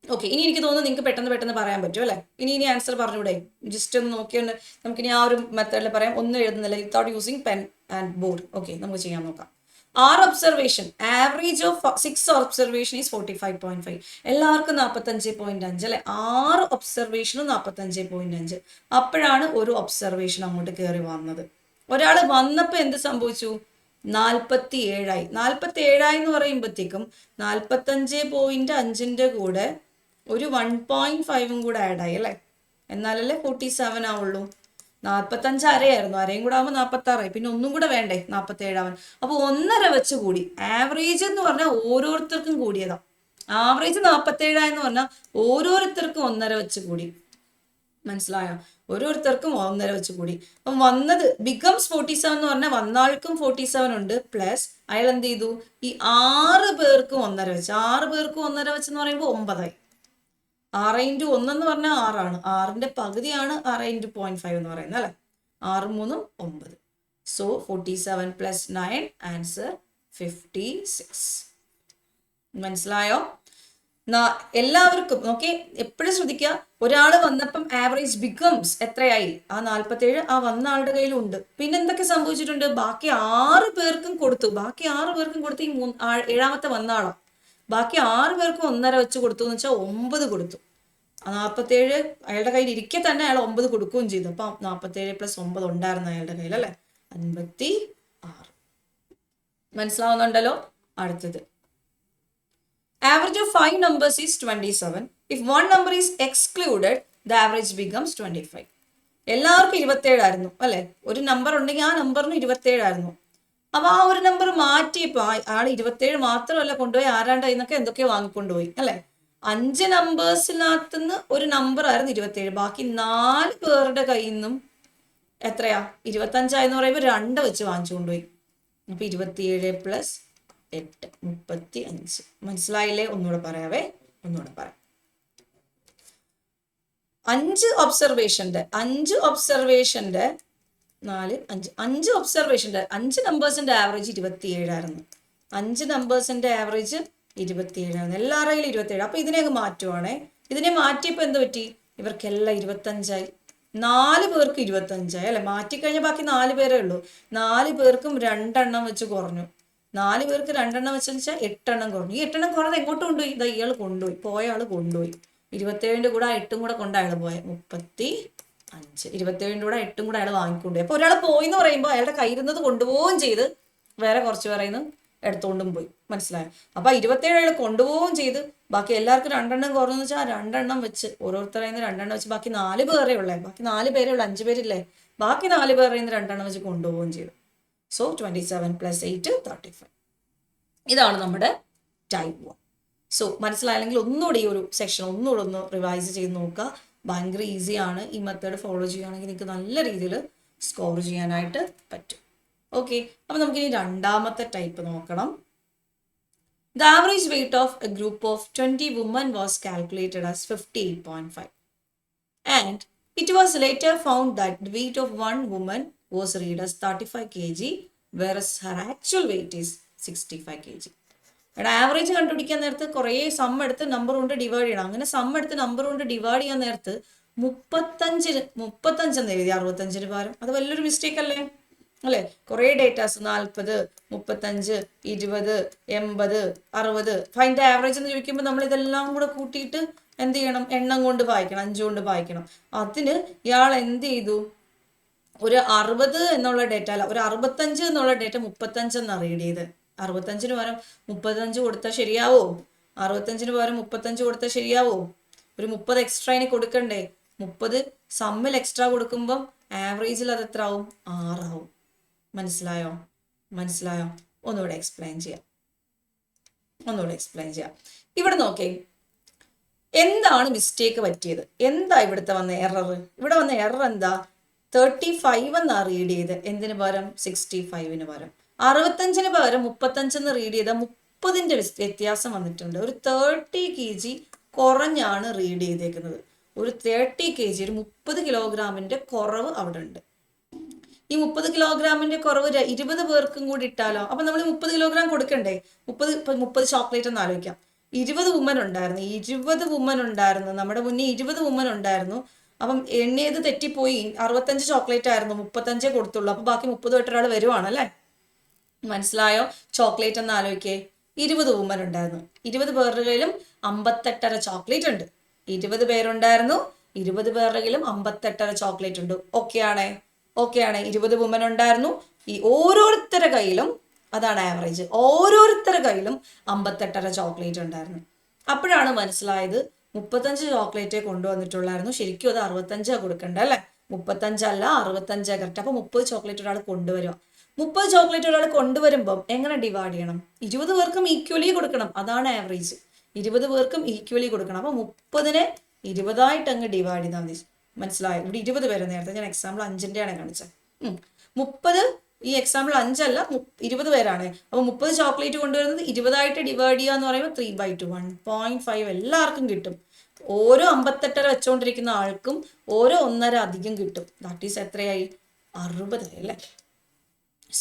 Speaker 1: ഓക്കെ, ഇനി എനിക്ക് തോന്നുന്നു നിങ്ങൾക്ക് പെട്ടെന്ന് പറയാൻ പറ്റും അല്ലേ? ഇനി ആൻസർ പറഞ്ഞൂടെ? ജസ്റ്റ് ഒന്ന് നോക്കിയുണ്ട് നമുക്കിനി ആ ഒരു മെത്തേഡിൽ പറയാം. ഒന്നും എഴുതുന്നില്ല, without using pen and board. Okay, നമുക്ക് ചെയ്യാൻ നോക്കാം. 6 observation, average of 6 observation is 45.5. എല്ലാവർക്കും 45.5 അല്ലെ. 6 ഒബ്സർവേഷനും 45.5. അപ്പോഴാണ് ഒരു ഒബ്സർവേഷൻ അങ്ങോട്ട് കയറി വന്നത്. ഒരാൾ വന്നപ്പോൾ എന്ത് സംഭവിച്ചു? 47 ആയി. 47 ആയി എന്ന് പറയുമ്പോഴത്തേക്കും 45.5ന്റെ കൂടെ ഒരു 1.5 കൂടെ ആഡ് ആയി അല്ലേ. എന്നാലല്ലേ 47 ആവുള്ളൂ. 45 അരയായിരുന്നു, അരയും കൂടെ ആവുമ്പോൾ 46 ആയി. പിന്നെ ഒന്നും കൂടെ വേണ്ടേ 47 ആവാൻ. അപ്പൊ 1.5 വെച്ച് കൂടി. ആവറേജ് എന്ന് പറഞ്ഞാൽ ഓരോരുത്തർക്കും കൂടിയതാ. ആവറേജ് 47 എന്ന് പറഞ്ഞാൽ ഓരോരുത്തർക്കും 1.5 വെച്ച് കൂടി. മനസ്സിലായോ? ഓരോരുത്തർക്കും 1.5 വെച്ച് കൂടി. അപ്പം വന്നത് ബിക്കംസ് 47 എന്ന് പറഞ്ഞാൽ വന്നാൾക്കും 47 ഉണ്ട്, പ്ലസ് അയാൾ എന്ത് ചെയ്തു, ഈ 6 പേർക്കും 1.5 വെച്ച്. 6 പേർക്കും 1.5 വെച്ചെന്ന് പറയുമ്പോൾ 9 ആയി. 6 × 1 എന്ന് പറഞ്ഞാൽ 6 ആണ്. 6ന്റെ പകുതിയാണ് 6 × 0.5 എന്ന് പറയുന്നത് അല്ലെ. 6 3 9. So 47 + 9 answer 56. മനസ്സിലായോ? എല്ലാവർക്കും ഓക്കെ, എപ്പോഴും ശ്രദ്ധിക്കുക, ഒരാൾ വന്നപ്പം ആവറേജ് ബിക്കംസ് എത്രയായി, ആ 47 ആ വന്ന ആളുടെ കയ്യിലുണ്ട്. പിന്നെ എന്തൊക്കെ സംഭവിച്ചിട്ടുണ്ട്, ബാക്കി 6 പേർക്കും കൊടുത്തു. ബാക്കി 6 പേർക്കും കൊടുത്ത് ഈ ഏഴാമത്തെ വന്ന ആളാ. ബാക്കി 6 പേർക്കും 1.5 വെച്ച് കൊടുത്തു എന്ന് വെച്ചാൽ 9 കൊടുത്തു. 47 അയാളുടെ കയ്യിൽ ഇരിക്കെ തന്നെ അയാൾ 9 കൊടുക്കുകയും ചെയ്തു. അപ്പൊ 47 + 9 ഉണ്ടായിരുന്നു അയാളുടെ കയ്യിൽ അല്ലെ, 56. മനസ്സിലാവുന്നുണ്ടല്ലോ. അടുത്തത്, average of 5 numbers is 27. If one number is excluded, the average becomes 25. എല്ലാവർക്കും 27 ആയിരുന്നു അല്ലെ, ഒരു നമ്പർ ഉണ്ടെങ്കിൽ ആ നമ്പറിന് 27 ആയിരുന്നു. അപ്പൊ ആ ഒരു നമ്പർ മാറ്റിയപ്പോ ആൾ 27 മാത്രമല്ല കൊണ്ടുപോയി, ആരാണ്ട് അതിനൊക്കെ എന്തൊക്കെയോ വാങ്ങിക്കൊണ്ടുപോയി അല്ലെ. 5 നമ്പേഴ്സിനകത്തുനിന്ന് ഒരു നമ്പർ ആയിരുന്നു 27, ബാക്കി 4 പേരുടെ കയ്യിൽ നിന്നും എത്രയാ 25 പറയുമ്പോൾ 2 വെച്ച് വാങ്ങിച്ചു കൊണ്ടുപോയി. അപ്പൊ 27 + 8 35. മനസ്സിലായില്ലേ? ഒന്നുകൂടെ പറയാവേ, ഒന്നുകൂടെ പറയാം. 5 ഒബ്സർവേഷന്റെ 5 നമ്പേഴ്സിന്റെ ആവറേജ് 27 ആയിരുന്നു. 5 നമ്പേഴ്സിന്റെ ആവറേജ് 27 ആയിരുന്നു. എല്ലാവരുടെയും 27. അപ്പൊ ഇതിനെ അങ്ങ് മാറ്റുവാണേ. ഇതിനെ മാറ്റിയപ്പോ എന്ത് പറ്റി, ഇവർക്കെല്ലാം 25ആയി. 4 പേർക്ക് 25ആയി അല്ലെ. മാറ്റിക്കഴിഞ്ഞാൽ ബാക്കി 4 പേരേ ഉള്ളൂ. 4 പേർക്കും 2 എണ്ണം വെച്ച് കുറഞ്ഞു. 4 പേർക്ക് 2 എണ്ണം വെച്ചെന്ന് വെച്ചാൽ 8 എണ്ണം കുറഞ്ഞു. ഈ 8 എണ്ണം കുറഞ്ഞത് എങ്ങോട്ട് കൊണ്ടുപോയി, ഇതാ ഇയാൾ കൊണ്ടുപോയി, പോയ ആള് കൊണ്ടുപോയി. 27ന്റെ കൂടെ 8ഉം കൂടെ കൊണ്ട് അയാൾ പോയ 35. 27ന്റെ കൂടെ 8ഉം കൂടെ അയാൾ വാങ്ങിക്കൊണ്ടുപോയി. അപ്പൊ ഒരാൾ പോയി എന്ന് പറയുമ്പോൾ അയാളുടെ കയ്യിരുന്നത് കൊണ്ടുപോവുകയും ചെയ്ത് വേറെ കുറച്ച് പേരെന്ന് എടുത്തുകൊണ്ടും പോയി. മനസ്സിലായോ? അപ്പൊ 27 അയാൾ കൊണ്ടുപോവുകയും ചെയ്ത് ബാക്കി എല്ലാവർക്കും 2 എണ്ണം കുറഞ്ഞെന്ന് വെച്ചാൽ 2 എണ്ണം വെച്ച് ഓരോരുത്തരുടെ 2 എണ്ണം വെച്ച് ബാക്കി 4 പേരേ ഉള്ളേ. ബാക്കി 4 പേരേ ഉള്ളൂ, 5 പേരില്ലേ, ബാക്കി 4 പേരുടെ 2 എണ്ണം വെച്ച് കൊണ്ടുപോവുകയും ചെയ്തു. സോ 27 + 8 35. ഇതാണ് നമ്മുടെ ടൈപ്പ് 1. സോ മനസ്സിലായില്ലെങ്കിൽ ഒന്നുകൂടി ഈ ഒരു സെക്ഷൻ ഒന്നുകൂടെ ഒന്ന് റിവൈസ് ചെയ്ത് നോക്കുക. ഭയങ്കര ഈസിയാണ്. ഈ മെത്തേഡ് ഫോളോ ചെയ്യുകയാണെങ്കിൽ നിങ്ങൾക്ക് നല്ല രീതിയിൽ സ്കോർ ചെയ്യാനായിട്ട് പറ്റും. ഓക്കെ, അപ്പൊ നമുക്കിനി രണ്ടാമത്തെ ടൈപ്പ് നോക്കണം. The average weight of a group of 20 women was calculated as 58.5. And it was later found that the weight of one woman was read as 35 kg, whereas her actual weight is 65 kg. എടാ, average കണ്ടുപിടിക്കാൻ നേരത്ത് കുറേ some എടുത്ത് number കൊണ്ട് divide ചെയ്യണം. അങ്ങനെ some എടുത്ത് number കൊണ്ട് ഡിവൈഡ് ചെയ്യാൻ നേരത്ത് 35 എന്ന് എഴുതി 65 പകരം. അത് വലിയൊരു മിസ്റ്റേക്ക് അല്ലേ അല്ലെ. കുറേ ഡേറ്റാസ് 40, 35, 20, 80, 60. ഫൈൻഡ് ദ ആവറേജ് എന്ന് ചോദിക്കുമ്പോൾ നമ്മൾ ഇതെല്ലാം കൂടെ കൂട്ടിയിട്ട് എന്ത് ചെയ്യണം, എണ്ണം കൊണ്ട് വായിക്കണം, 5 കൊണ്ട് വായിക്കണം. അതിന് ഇയാൾ എന്ത് ചെയ്തു, ഒരു 60 എന്നുള്ള ഡേറ്റ അല്ല, ഒരു 65 എന്നുള്ള ഡേറ്റ 35 എന്നാണ് റീഡ് ചെയ്ത്. 65-ന് പകരം 35 കൊടുത്താൽ ശരിയാവോ? 65-ന് പകരം 35 കൊടുത്താൽ ശരിയാവോ? ഒരു 30 എക്സ്ട്രാ ഇനി കൊടുക്കണ്ടേ? 30 സമ്മിൽ എക്സ്ട്രാ കൊടുക്കുമ്പോൾ ആവറേജിൽ അത് എത്ര ആവും? 6 ആവും. മനസ്സിലായോ? ഒന്നുകൂടെ എക്സ്പ്ലെയിൻ ചെയ്യാം. ഇവിടെ നോക്കേ, എന്താണ് മിസ്റ്റേക്ക് പറ്റിയത്? എന്താ ഇവിടുത്തെ വന്ന എറർ? ഇവിടെ വന്ന എറർ എന്താ? 35 എന്നാ റീഡ് ചെയ്ത്, എന്തിനു പകരം 65-ന് പകരം. 65-ന് പകരം 35 എന്ന് റീഡ് ചെയ്ത 30-ന്റെ വ്യത്യാസം വന്നിട്ടുണ്ട്. ഒരു 30 kg കുറഞ്ഞാണ് റീഡ് ചെയ്തേക്കുന്നത്. ഒരു 30 kg, ഒരു 30 കിലോഗ്രാമിന്റെ കുറവ് അവിടെ ഉണ്ട്. ഈ 30 കിലോഗ്രാമിന്റെ കുറവ് 20 പേർക്കും കൂടി ഇട്ടാലോ? അപ്പൊ നമ്മൾ 30 കിലോഗ്രാം കൊടുക്കണ്ടേ? 30 ചോക്ലേറ്റ് എന്ന് ആലോചിക്കാം. 20 വുമൻ ഉണ്ടായിരുന്നു നമ്മുടെ മുന്നേ 20 വുമൻ ഉണ്ടായിരുന്നു. അപ്പം എണ്ണിയത് തെറ്റിപ്പോയി. 65 ചോക്ലേറ്റ് ആയിരുന്നു, 35 കൊടുത്തുള്ളൂ. അപ്പൊ ബാക്കി 30 ഒരാൾ വരുവാണ് അല്ലെ. മനസ്സിലായോ? ചോക്ലേറ്റ് എന്ന് ആലോചിക്കേ. 20 വുമൻ ഉണ്ടായിരുന്നു, 20 പേരുടെ കയ്യിലും 58.5 ചോക്ലേറ്റ് ഉണ്ട്. 20 പേരുണ്ടായിരുന്നു, 20 പേരുടെ കയ്യിലും 58.5 ചോക്ലേറ്റ് ഉണ്ട്. ഓക്കെയാണേ? 20 വുമൻ ഉണ്ടായിരുന്നു, ഈ ഓരോരുത്തരുടെ കയ്യിലും, അതാണ് ആവറേജ്, ഓരോരുത്തരുടെ കയ്യിലും 58.5 ചോക്ലേറ്റ് ഉണ്ടായിരുന്നു. അപ്പോഴാണ് മനസ്സിലായത് 35 ചോക്ലേറ്റേ കൊണ്ടുവന്നിട്ടുള്ളായിരുന്നു. ശരിക്കും അത് 65 കൊടുക്കണ്ട അല്ലെ. 35 അല്ല, 65 കറക്റ്റ്. അപ്പൊ 30 ചോക്ലേറ്റ് ഒരാൾ കൊണ്ടുവരിക. 30 ചോക്ലേറ്റ് ഒരാൾ കൊണ്ടുവരുമ്പം എങ്ങനെ ഡിവൈഡ് ചെയ്യണം? 20 പേർക്കും ഈക്വലി കൊടുക്കണം, അതാണ് ആവറേജ്. 20 പേർക്കും ഈക്വലി കൊടുക്കണം. അപ്പൊ 30-നെ 20 അങ്ങ് ഡിവൈഡ് ചെയ്താൽ മതി. മനസ്സിലായോ? ഇവിടെ 20 പേര്, നേരത്തെ ഞാൻ എക്സാമ്പിൾ 5-ന്റെയാണ് കാണിച്ചത്. 30, ഈ എക്സാമ്പിൾ 5 അല്ല, 20 പേരാണ്. അപ്പൊ 30 ചോക്ലേറ്റ് കൊണ്ടുവരുന്നത് 20 ഡിവൈഡ് ചെയ്യുക എന്ന് പറയുമ്പോൾ 3/2, 1.5 എല്ലാവർക്കും കിട്ടും. ഓരോ 58 വെച്ചുകൊണ്ടിരിക്കുന്ന ആൾക്കും ഓരോ 1.5 അധികം കിട്ടും. ദാറ്റ് ഈസ് എത്രയായി? 60 അല്ലേ.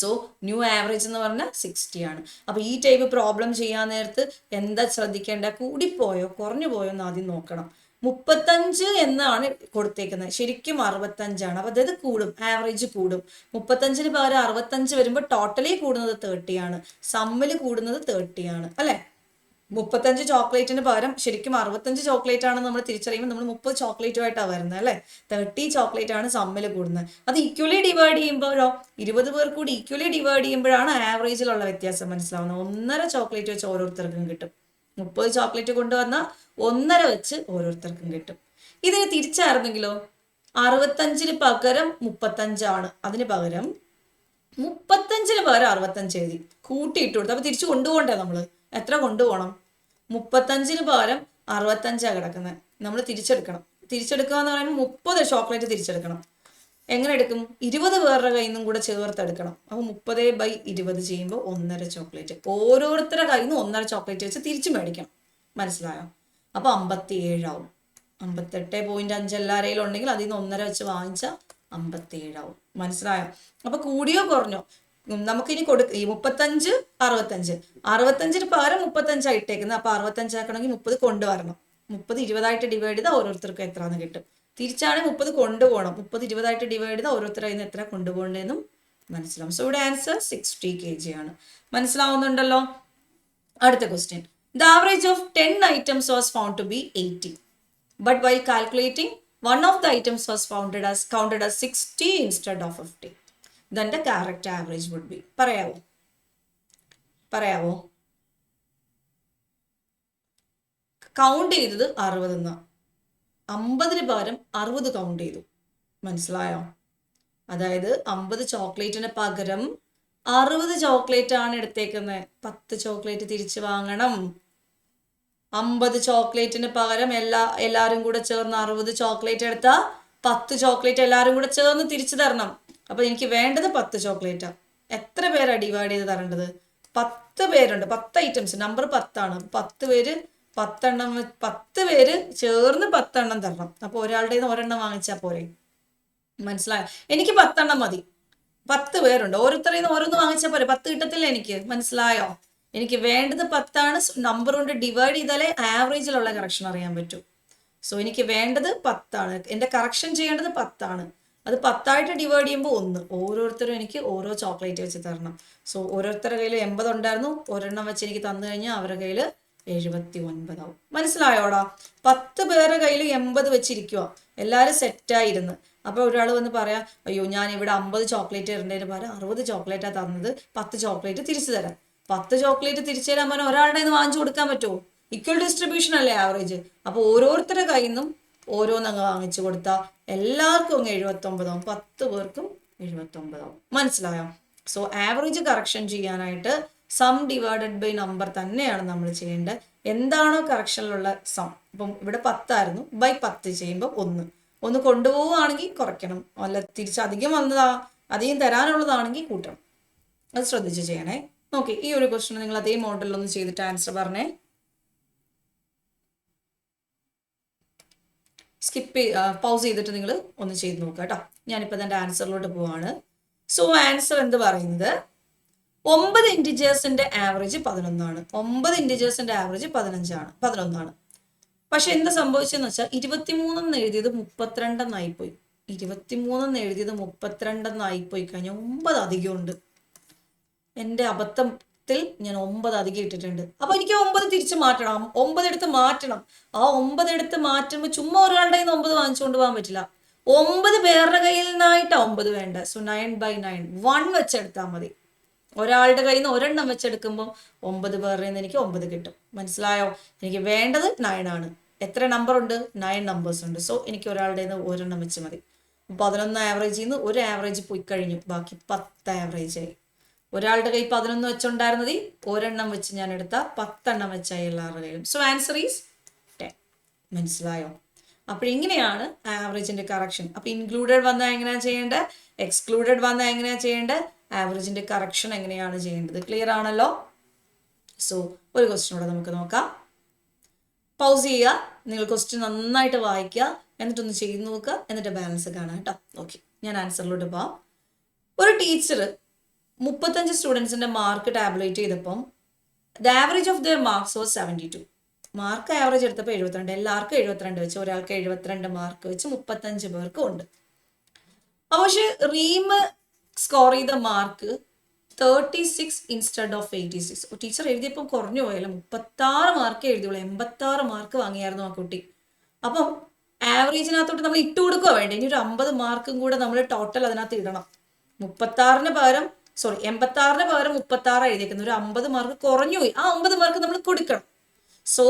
Speaker 1: സോ ന്യൂ ആവറേജ് എന്ന് പറഞ്ഞാൽ 60 ആണ്. അപ്പോൾ ഈ ടൈപ്പ് പ്രോബ്ലം ചെയ്യാൻ നേരത്ത് എന്താ ശ്രദ്ധിക്കേണ്ട, കൂടിപ്പോയോ കുറഞ്ഞു പോയോ എന്ന് ആദ്യം നോക്കണം. 35 എന്നാണ് കൊടുത്തേക്കുന്നത്, ശരിക്കും 65ആണ്. അപ്പോൾ അതായത് കൂടും, ആവറേജ് കൂടും. 35 പകരം 65 വരുമ്പോൾ ടോട്ടലി കൂടുന്നത് 30 ആണ്, സമ്മിൽ കൂടുന്നത് 30 ആണ് അല്ലേ. 35 ചോക്ലേറ്റിന് പകരം ശരിക്കും 65 ചോക്ലേറ്റ് ആണ് നമ്മൾ തിരിച്ചറിയുമ്പോൾ നമ്മൾ 30 ചോക്ലേറ്റുമായിട്ടാണ് വരുന്നത് അല്ലേ. 30 ചോക്ലേറ്റ് ആണ് സമ്മിൽ കൂടുന്നത്. അത് ഈക്വലി ഡിവൈഡ് ചെയ്യുമ്പോഴോ 20 പേർ കൂടി ഈക്വലി ഡിവൈഡ് ചെയ്യുമ്പോഴാണ് ആവറേജിലുള്ള വ്യത്യാസം മനസ്സിലാവുന്നത്. 1.5 ചോക്ലേറ്റ് വെച്ച് ഓരോരുത്തർക്കും കിട്ടും. 30 ചോക്ലേറ്റ് കൊണ്ടുവന്നാൽ 1.5 വെച്ച് ഓരോരുത്തർക്കും കിട്ടും. ഇതിന് തിരിച്ചായിരുന്നെങ്കിലോ 65 പകരം 35 ആണ്, അതിന് പകരം 35 പകരം 65 എഴുതി കൂട്ടിയിട്ട് കൊടുത്തു. അപ്പൊ തിരിച്ചു കൊണ്ടുപോകണ്ടേ നമ്മള്, എത്ര കൊണ്ടുപോകണം? 35 പകരം 65 കിടക്കുന്നത്, നമ്മൾ തിരിച്ചെടുക്കണം. തിരിച്ചെടുക്കുക എന്ന് പറയുമ്പോൾ 30 ചോക്ലേറ്റ് തിരിച്ചെടുക്കണം. എങ്ങനെ എടുക്കും? 20 പേരുടെ കയ്യിൽ നിന്നും കൂടെ ചേർത്തെടുക്കണം. അപ്പോൾ 30/20 ചെയ്യുമ്പോൾ 1.5 ചോക്ലേറ്റ്. ഓരോരുത്തരുടെ കയ്യിൽ നിന്ന് 1.5 ചോക്ലേറ്റ് വെച്ച് തിരിച്ചു മേടിക്കണം. മനസ്സിലായോ? അപ്പോൾ 57 ആവും. 58.5 എല്ലാവരെയും ഉണ്ടെങ്കിൽ അതിൽ നിന്ന് 1.5 വെച്ച് വാങ്ങിച്ചാൽ 57 ആവും. മനസ്സിലായോ? അപ്പൊ കൂടിയോ കുറഞ്ഞോ നമുക്കിനി ഈ 35 65 പകരം 35 ആയിട്ടേക്കുന്നത്. അപ്പൊ 65 ആക്കണമെങ്കിൽ 30 കൊണ്ടുവരണം. 30 20 ഡിവൈഡ് ചെയ്താൽ ഓരോരുത്തർക്കും എത്രന്ന് കിട്ടും. തിരിച്ചാണെങ്കിൽ 30 കൊണ്ടുപോകണം. 30 20 ഡിവൈഡ് ചെയ്താൽ ഓരോരുത്തരിൽ നിന്ന് എത്ര കൊണ്ടുപോകേണ്ടതെന്നും മനസ്സിലാവും. സോ ഇവിടെ ആൻസർ 60 kg ആണ്. മനസ്സിലാവുന്നുണ്ടല്ലോ? അടുത്ത question. The average of 10 items was found to be 80. But while calculating, one of the items was counted as 60 instead of 50. Then the correct average would be. പറയാവോ? Count ചെയ്തത് 60 എന്നാ, 50 പകരം 60 count ചെയ്തു. മനസ്സിലായോ? അതായത് 50 ചോക്ലേറ്റിന് പകരം 60 ചോക്ലേറ്റ് ആണ് എടുത്തേക്കുന്നത്. 10 ചോക്ലേറ്റ് തിരിച്ചു വാങ്ങണം. 50 ചോക്ലേറ്റിന് പകരം എല്ലാവരും കൂടെ ചേർന്ന് 60 ചോക്ലേറ്റ് എടുത്താൽ 10 ചോക്ലേറ്റ് എല്ലാവരും കൂടെ ചേർന്ന് തിരിച്ചു തരണം. അപ്പൊ എനിക്ക് വേണ്ടത് 10 ചോക്ലേറ്റാ. എത്ര പേരാ ഡിവൈഡ് ചെയ്ത് തരേണ്ടത്? 10 പേരുണ്ട്. 10 ഐറ്റംസ്, നമ്പർ 10 ആണ്. 10 പേര് 10 പേര് ചേർന്ന് 10 തരണം. അപ്പൊ ഒരാളുടെ ഒരെണ്ണം വാങ്ങിച്ചാൽ പോരെ? മനസ്സിലായോ? എനിക്ക് 10 മതി. 10 പേരുണ്ട്, ഓരോരുത്തരിൽ നിന്ന് ഓരോന്ന് വാങ്ങിച്ചാൽ പോരെ? 10 കിട്ടത്തില്ല എനിക്ക്. മനസ്സിലായോ? എനിക്ക് വേണ്ടത് 10 ആണ്. നമ്പർ കൊണ്ട് ഡിവൈഡ് ചെയ്താലേ ആവറേജിലുള്ള കറക്ഷൻ അറിയാൻ പറ്റൂ. സോ എനിക്ക് വേണ്ടത് 10 ആണ്. എന്റെ കറക്ഷൻ ചെയ്യേണ്ടത് 10 ആണ്. അത് 10 ഡിവൈഡ് ചെയ്യുമ്പോൾ 1. ഓരോരുത്തരും എനിക്ക് ഓരോ ചോക്ലേറ്റ് വെച്ച് തരണം. സോ ഓരോരുത്തരുടെ കയ്യിൽ 80 ഉണ്ടായിരുന്നു, ഒരെണ്ണം വെച്ച് എനിക്ക് തന്നു കഴിഞ്ഞാൽ അവരുടെ കയ്യിൽ 79 ആവും. മനസ്സിലായോടാ? 10 പേരുടെ കയ്യിൽ 80 വെച്ചിരിക്കുക, എല്ലാവരും സെറ്റായിരുന്നു. അപ്പൊ ഒരാൾ വന്ന് പറയാ, അയ്യോ ഞാൻ ഇവിടെ 50 ചോക്ലേറ്റ് തരേണ്ടതിന് പകരം 60 ചോക്ലേറ്റാ തന്നത്, 10 ചോക്ലേറ്റ് തിരിച്ചു തരാം. 10 ചോക്ലേറ്റ് തിരിച്ചു തരാൻ പറഞ്ഞാൽ ഒരാളുടെ നിന്ന് വാങ്ങിച്ചു കൊടുക്കാൻ പറ്റുമോ? ഈക്വൽ ഡിസ്ട്രിബ്യൂഷൻ അല്ലേ ആവറേജ്. അപ്പൊ ഓരോരുത്തരുടെ കയ്യിൽ നിന്നും ഓരോന്നങ്ങ് വാങ്ങിച്ചു കൊടുത്താൽ എല്ലാവർക്കും അങ്ങ് 79 ആവും. 10 പേർക്കും 79 ആവും. മനസ്സിലായോ? സോ ആവറേജ് കറക്ഷൻ ചെയ്യാനായിട്ട് സം ഡിവൈഡഡ് ബൈ നമ്പർ തന്നെയാണ് നമ്മൾ ചെയ്യേണ്ടത്. എന്താണോ കറക്ഷനിലുള്ള സം, ഇപ്പം ഇവിടെ 10 ആയിരുന്നു, ബൈ 10 ചെയ്യുമ്പോൾ 1 കൊണ്ടുപോവുകയാണെങ്കിൽ കുറയ്ക്കണം, അല്ല തിരിച്ചധികം അധികം തരാനുള്ളതാണെങ്കിൽ കൂട്ടണം. അത് ശ്രദ്ധിച്ച് ചെയ്യണേ. ഓക്കെ, ഈ ഒരു ക്വസ്റ്റ്യൻ നിങ്ങൾ അതേ മോഡലിൽ ഒന്ന് ചെയ്തിട്ട് ആൻസർ പറഞ്ഞേ. പൗസ് ചെയ്തിട്ട് നിങ്ങൾ ഒന്ന് ചെയ്ത് നോക്കുക കേട്ടോ. ഞാനിപ്പോൾ എൻ്റെ ആൻസറിലോട്ട് പോവാണ്. സോ ആൻസർ എന്ത് പറയുന്നത്? 9 ഇൻറ്റിജേഴ്സിന്റെ ആവറേജ് 11 ആണ്. 9 ഇൻറ്റിജേഴ്സിന്റെ ആവറേജ് 11 ആണ്. പക്ഷെ എന്ത് സംഭവിച്ചെന്ന് വെച്ചാൽ 23 എഴുതിയത് 32 പോയി. 23 എഴുതിയത് 32 കഴിഞ്ഞാൽ 9 അധികം ഉണ്ട്. എൻ്റെ അബദ്ധത്തിൽ ഞാൻ 9 അധികം ഇട്ടിട്ടുണ്ട്. അപ്പൊ എനിക്ക് 9 തിരിച്ച് മാറ്റണം. 9 എടുത്ത് മാറ്റണം. ആ 9 എടുത്ത് മാറ്റുമ്പോൾ ചുമ്മാ ഒരാളുടെ 9 വാങ്ങിച്ചുകൊണ്ട് പോകാൻ പറ്റില്ല. 9 പേരുടെ കയ്യിൽ നിന്നായിട്ടാ 9 വേണ്ട. സോ 9/9 1 വെച്ചെടുത്താൽ മതി. ഒരാളുടെ കയ്യിൽ നിന്ന് ഒരെണ്ണം വെച്ചെടുക്കുമ്പോൾ 9 പേരുടെ നിന്ന് എനിക്ക് 9 കിട്ടും. മനസ്സിലായോ? എനിക്ക് വേണ്ടത് 9 ആണ്. എത്ര നമ്പർ ഉണ്ട്? 9 നമ്പേഴ്സ് ഉണ്ട്. സോ എനിക്ക് ഒരാളുടെ നിന്ന് ഒരെണ്ണം വെച്ച് മതി. 11 ആവറേജിൽ നിന്ന് ഒരു ആവറേജ് പോയി കഴിഞ്ഞു, ബാക്കി 10 ആവറേജ് ആയി. ഒരാളുടെ കൈ 11 വെച്ചുണ്ടായിരുന്നത് ഒരെണ്ണം വെച്ച് ഞാൻ എടുത്താൽ 10 വെച്ചായി എല്ലാവരുടെ കയ്യിലും. So answer is 10. മനസ്സിലായോ? അപ്പോൾ ഇങ്ങനെയാണ് ആവറേജിന്റെ കറക്ഷൻ. അപ്പൊ ഇൻക്ലൂഡഡ് വന്നാൽ എങ്ങനെയാണ് ചെയ്യേണ്ടത്, എക്സ്ക്ലൂഡഡ് വന്നാൽ എങ്ങനെയാണ് ചെയ്യേണ്ടത്, ആവറേജിന്റെ കറക്ഷൻ എങ്ങനെയാണ് ചെയ്യേണ്ടത്. ക്ലിയർ ആണല്ലോ? സോ ഒരു ക്വസ്റ്റ്യൻ കൂടെ നമുക്ക് നോക്കാം. പൗസ് ചെയ്യുക, നിങ്ങൾ ക്വസ്റ്റ്യൻ നന്നായിട്ട് വായിക്കുക, എന്നിട്ടൊന്ന് ചെയ്ത് നോക്കുക, എന്നിട്ട് ബാലൻസ് കാണാം കേട്ടോ. ഓക്കെ, ഞാൻ ആൻസറിലോട്ട് പോവാം. ഒരു ടീച്ചർ 35 സ്റ്റുഡൻസിന്റെ മാർക്ക് ടാബുലേറ്റ് ചെയ്തപ്പം the average of there marks was 72. Mark average എടുത്തപ്പോൾ 72, എല്ലാവർക്കും 72 വെച്ച്, ഒരാൾക്ക് 72 മാർക്ക് വെച്ച് 35 പേർക്കും ഉണ്ട്. അപ്പോൾ പക്ഷെ റീം സ്കോർ ചെയ്ത മാർക്ക് 36 ഇൻസ്റ്റെഡ് ഓഫ് 86. ടീച്ചർ എഴുതിയപ്പം കുറഞ്ഞു പോയല്ലോ, 36 മാർക്ക് എഴുതിയുള്ളൂ, 86 മാർക്ക് വാങ്ങിയായിരുന്നു ആ കുട്ടി. അപ്പം ആവറേജിനകത്തോട്ട് നമ്മൾ ഇട്ട് കൊടുക്കുക വേണ്ടേ, ഇനി ഒരു 50 മാർക്കും കൂടെ നമ്മൾ ടോട്ടൽ അതിനകത്ത് ഇടണം. 86-ന് പകരം 36 എഴുതിയേക്കുന്നു, ഒരു 50 മാർക്ക് കുറഞ്ഞു പോയി, ആ 50 മാർക്ക് നമ്മൾ കൊടുക്കണം. സോ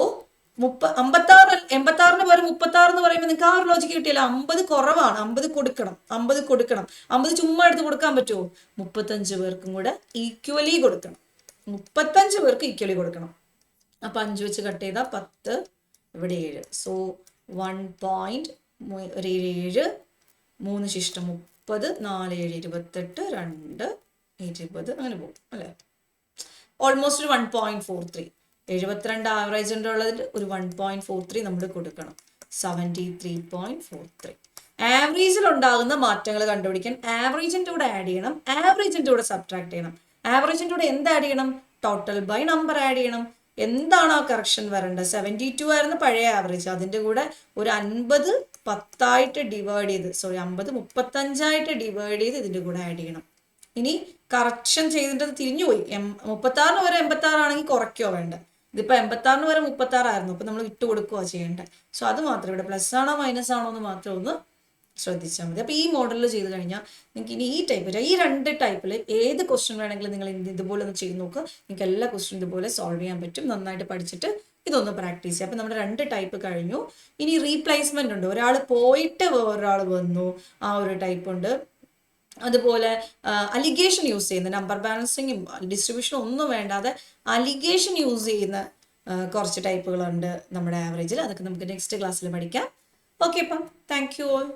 Speaker 1: 86-ന് പകരം 36 എന്ന് പറയുമ്പോൾ നിങ്ങൾക്ക് ആ ഒരു ലോജിക്ക് കിട്ടിയല്ലോ, 50 കുറവാണ്, 50 കൊടുക്കണം. 50 ചുമ്മാ എടുത്ത് കൊടുക്കാൻ പറ്റുമോ? 35 പേർക്കും കൂടെ ഈക്വലി കൊടുക്കണം. 35 പേർക്ക് ഈക്വലി കൊടുക്കണം. അപ്പൊ 5 വെച്ച് കട്ട് ചെയ്താൽ 10, ഇവിടെ 7. സോ 1.7, 3 ശിഷ്ടം 30, 4 7 28, 2 20, അങ്ങനെ പോകും അല്ലേ. ഓൾമോസ്റ്റ് ഒരു 1.43. 72 ആവറേജ് ഉള്ളതിൽ ഒരു 1.43 നമ്മൾ കൊടുക്കണം. 73.43. ആവറേജിൽ ഉണ്ടാകുന്ന മാറ്റങ്ങൾ കണ്ടുപിടിക്കാൻ ആവറേജിൻ്റെ കൂടെ ആഡ് ചെയ്യണം, ആവറേജിൻ്റെ കൂടെ സബ്ട്രാക്ട് ചെയ്യണം. ആവറേജിൻ്റെ കൂടെ എന്ത് ആഡ് ചെയ്യണം? ടോട്ടൽ ബൈ നമ്പർ ആഡ് ചെയ്യണം. എന്താണ് ആ കറക്ഷൻ വരേണ്ടത്? 72 ആയിരുന്നു പഴയ ആവറേജ്, അതിൻ്റെ കൂടെ ഒരു 50 10 ഡിവൈഡ് ചെയ്ത് 50 35 ഡിവൈഡ് ചെയ്ത് ഇതിൻ്റെ കൂടെ ആഡ് ചെയ്യണം. ഇനി കറക്ഷൻ ചെയ്തിട്ട് തിരിഞ്ഞുപോയി, 36-ന് വരെ 86 ആണെങ്കിൽ കുറയ്ക്കോ വേണ്ട, ഇതിപ്പോൾ 86-ന് വരെ 36 ആയിരുന്നു, അപ്പോൾ നമ്മൾ ഇട്ട് കൊടുക്കുകയോ ചെയ്യേണ്ടത്. സോ അത് മാത്രം, ഇവിടെ പ്ലസ് ആണോ മൈനസ് ആണോ എന്ന് മാത്രം ഒന്ന് ശ്രദ്ധിച്ചാൽ മതി. അപ്പോൾ ഈ മോഡലിൽ ചെയ്ത് കഴിഞ്ഞാൽ നിങ്ങൾക്ക് ഇനി ഈ ടൈപ്പിൽ, ഈ 2 ടൈപ്പിൽ ഏത് ക്വസ്റ്റ്യൻ വേണമെങ്കിലും നിങ്ങൾ ഇതുപോലെ ഒന്ന് ചെയ്ത് നോക്കുക. നിങ്ങൾക്ക് എല്ലാ ക്വസ്റ്റ്യൻ ഇതുപോലെ സോൾവ് ചെയ്യാൻ പറ്റും. നന്നായിട്ട് പഠിച്ചിട്ട് ഇതൊന്ന് പ്രാക്ടീസ് ചെയ്യുക. അപ്പോൾ നമ്മുടെ 2 ടൈപ്പ് കഴിഞ്ഞു. ഇനി റീപ്ലേസ്മെന്റ് ഉണ്ട്, ഒരാൾ പോയിട്ട് വേറൊരാൾ വന്നു, ആ ഒരു ടൈപ്പ് ഉണ്ട്. അതുപോലെ അലിഗേഷൻ യൂസ് ചെയ്യുന്ന, നമ്പർ ബാലൻസിങ്ങും ഡിസ്ട്രിബ്യൂഷനും ഒന്നും വേണ്ടാതെ അലിഗേഷൻ യൂസ് ചെയ്യുന്ന കുറച്ച് ടൈപ്പുകളുണ്ട് നമ്മുടെ ആവറേജിൽ. അതൊക്കെ നമുക്ക് നെക്സ്റ്റ് ക്ലാസ്സിൽ പഠിക്കാം. ഓക്കെ, അപ്പം താങ്ക് യു ഓൾ.